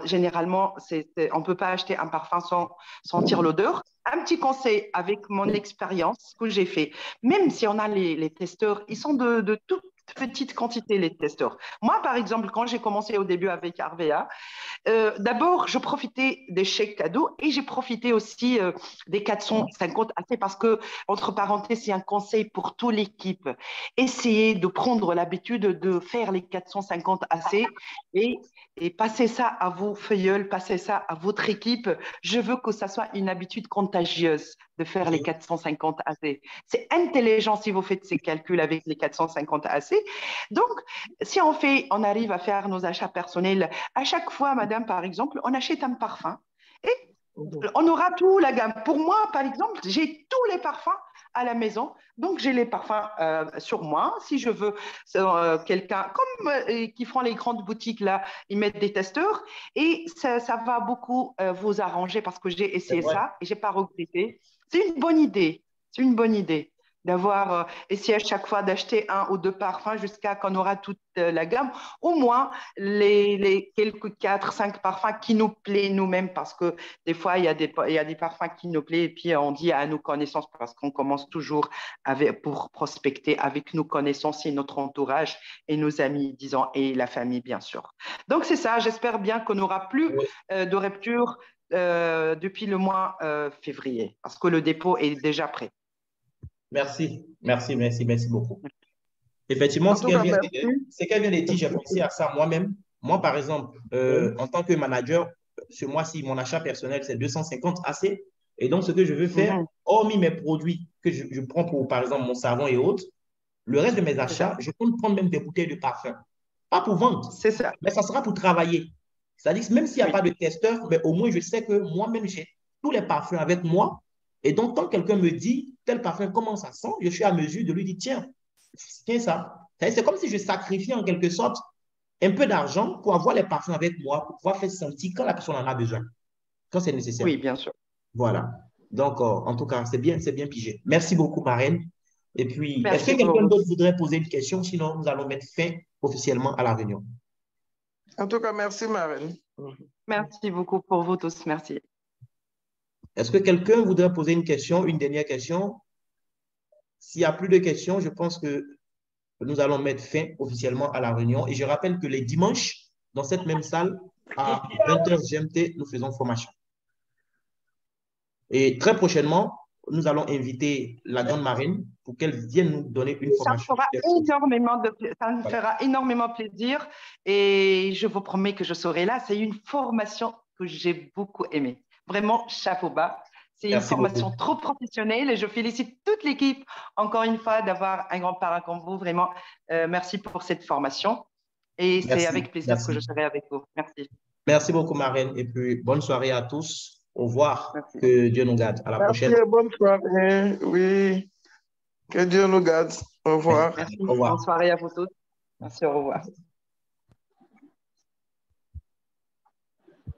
généralement, on ne peut pas acheter un parfum sans sentir l'odeur. Un petit conseil avec mon expérience que j'ai fait, même si on a les testeurs, ils sont de toute petite quantité, les testeurs. Moi, par exemple, quand j'ai commencé au début avec Arvea, d'abord, je profitais des chèques cadeaux et j'ai profité aussi des 450 AC parce que, entre parenthèses, c'est un conseil pour toute l'équipe. Essayez de prendre l'habitude de faire les 450 AC et passez ça à vos filleuls, passez ça à votre équipe. Je veux que ça soit une habitude contagieuse de faire les 450 AC. C'est intelligent si vous faites ces calculs avec les 450 AC. Donc, si on arrive à faire nos achats personnels, à chaque fois, madame, par exemple, on achète un parfum et on aura tout la gamme. Pour moi, par exemple, j'ai tous les parfums à la maison. Donc, j'ai les parfums sur moi. Si je veux quelqu'un, comme qui font les grandes boutiques, là, ils mettent des testeurs. Et ça va beaucoup vous arranger parce que j'ai essayé ça et je n'ai pas regretté. C'est une bonne idée. C'est une bonne idée d'avoir essayé à chaque fois d'acheter 1 ou 2 parfums jusqu'à qu'on aura toute la gamme, au moins les quelques 4-5 parfums qui nous plaisent nous-mêmes, parce que des fois, il y a des parfums qui nous plaisent et puis on dit à nos connaissances, parce qu'on commence toujours pour prospecter avec nos connaissances et notre entourage et nos amis, disons, et la famille, bien sûr. Donc, c'est ça, j'espère bien qu'on n'aura plus de rupture depuis le mois février, parce que le dépôt est déjà prêt. Merci beaucoup. Effectivement, ce qu'elle vient de dire, j'ai pensé à ça moi-même. Moi, par exemple, en tant que manager, ce mois-ci, mon achat personnel, c'est 250 AC. Et donc, ce que je veux faire, hormis mes produits que je prends pour, par exemple, mon savon et autres, le reste de mes achats, je peux prendre même des bouteilles de parfum. Pas pour vendre, mais ça sera pour travailler. C'est-à-dire, même s'il n'y a pas de testeur, mais au moins, je sais que moi-même, j'ai tous les parfums avec moi. Et donc, quand quelqu'un me dit tel parfum, comment ça sent, je suis à mesure de lui dire, tiens ça. C'est comme si je sacrifiais en quelque sorte un peu d'argent pour avoir les parfums avec moi, pour pouvoir faire sentir quand la personne en a besoin, quand c'est nécessaire. Oui, bien sûr. Voilà. Donc, en tout cas, c'est bien pigé. Merci beaucoup, marraine. Et puis, est-ce que quelqu'un d'autre voudrait poser une question? Sinon, nous allons mettre fin officiellement à la réunion. En tout cas, merci, marraine. Merci beaucoup pour vous tous. Merci. Est-ce que quelqu'un voudrait poser une question, une dernière question? S'il n'y a plus de questions, je pense que nous allons mettre fin officiellement à la réunion. Et je rappelle que les dimanches, dans cette même salle, à 20h GMT, nous faisons formation. Et très prochainement, nous allons inviter la grande marraine pour qu'elle vienne nous donner une formation. Ça me fera énormément plaisir et je vous promets que je serai là. C'est une formation que j'ai beaucoup aimée. Vraiment, chapeau bas. C'est une formation trop professionnelle et je félicite toute l'équipe, encore une fois, d'avoir un grand parrain comme vous. Vraiment, merci pour cette formation. Et c'est avec plaisir que je serai avec vous. Merci. Merci beaucoup, Marraine. Et puis, bonne soirée à tous. Au revoir. Merci. Que Dieu nous garde. À la prochaine. Merci, bonne soirée. Oui. Que Dieu nous garde. Au revoir. Merci. Au revoir. Bonne soirée à vous tous. Merci, au revoir.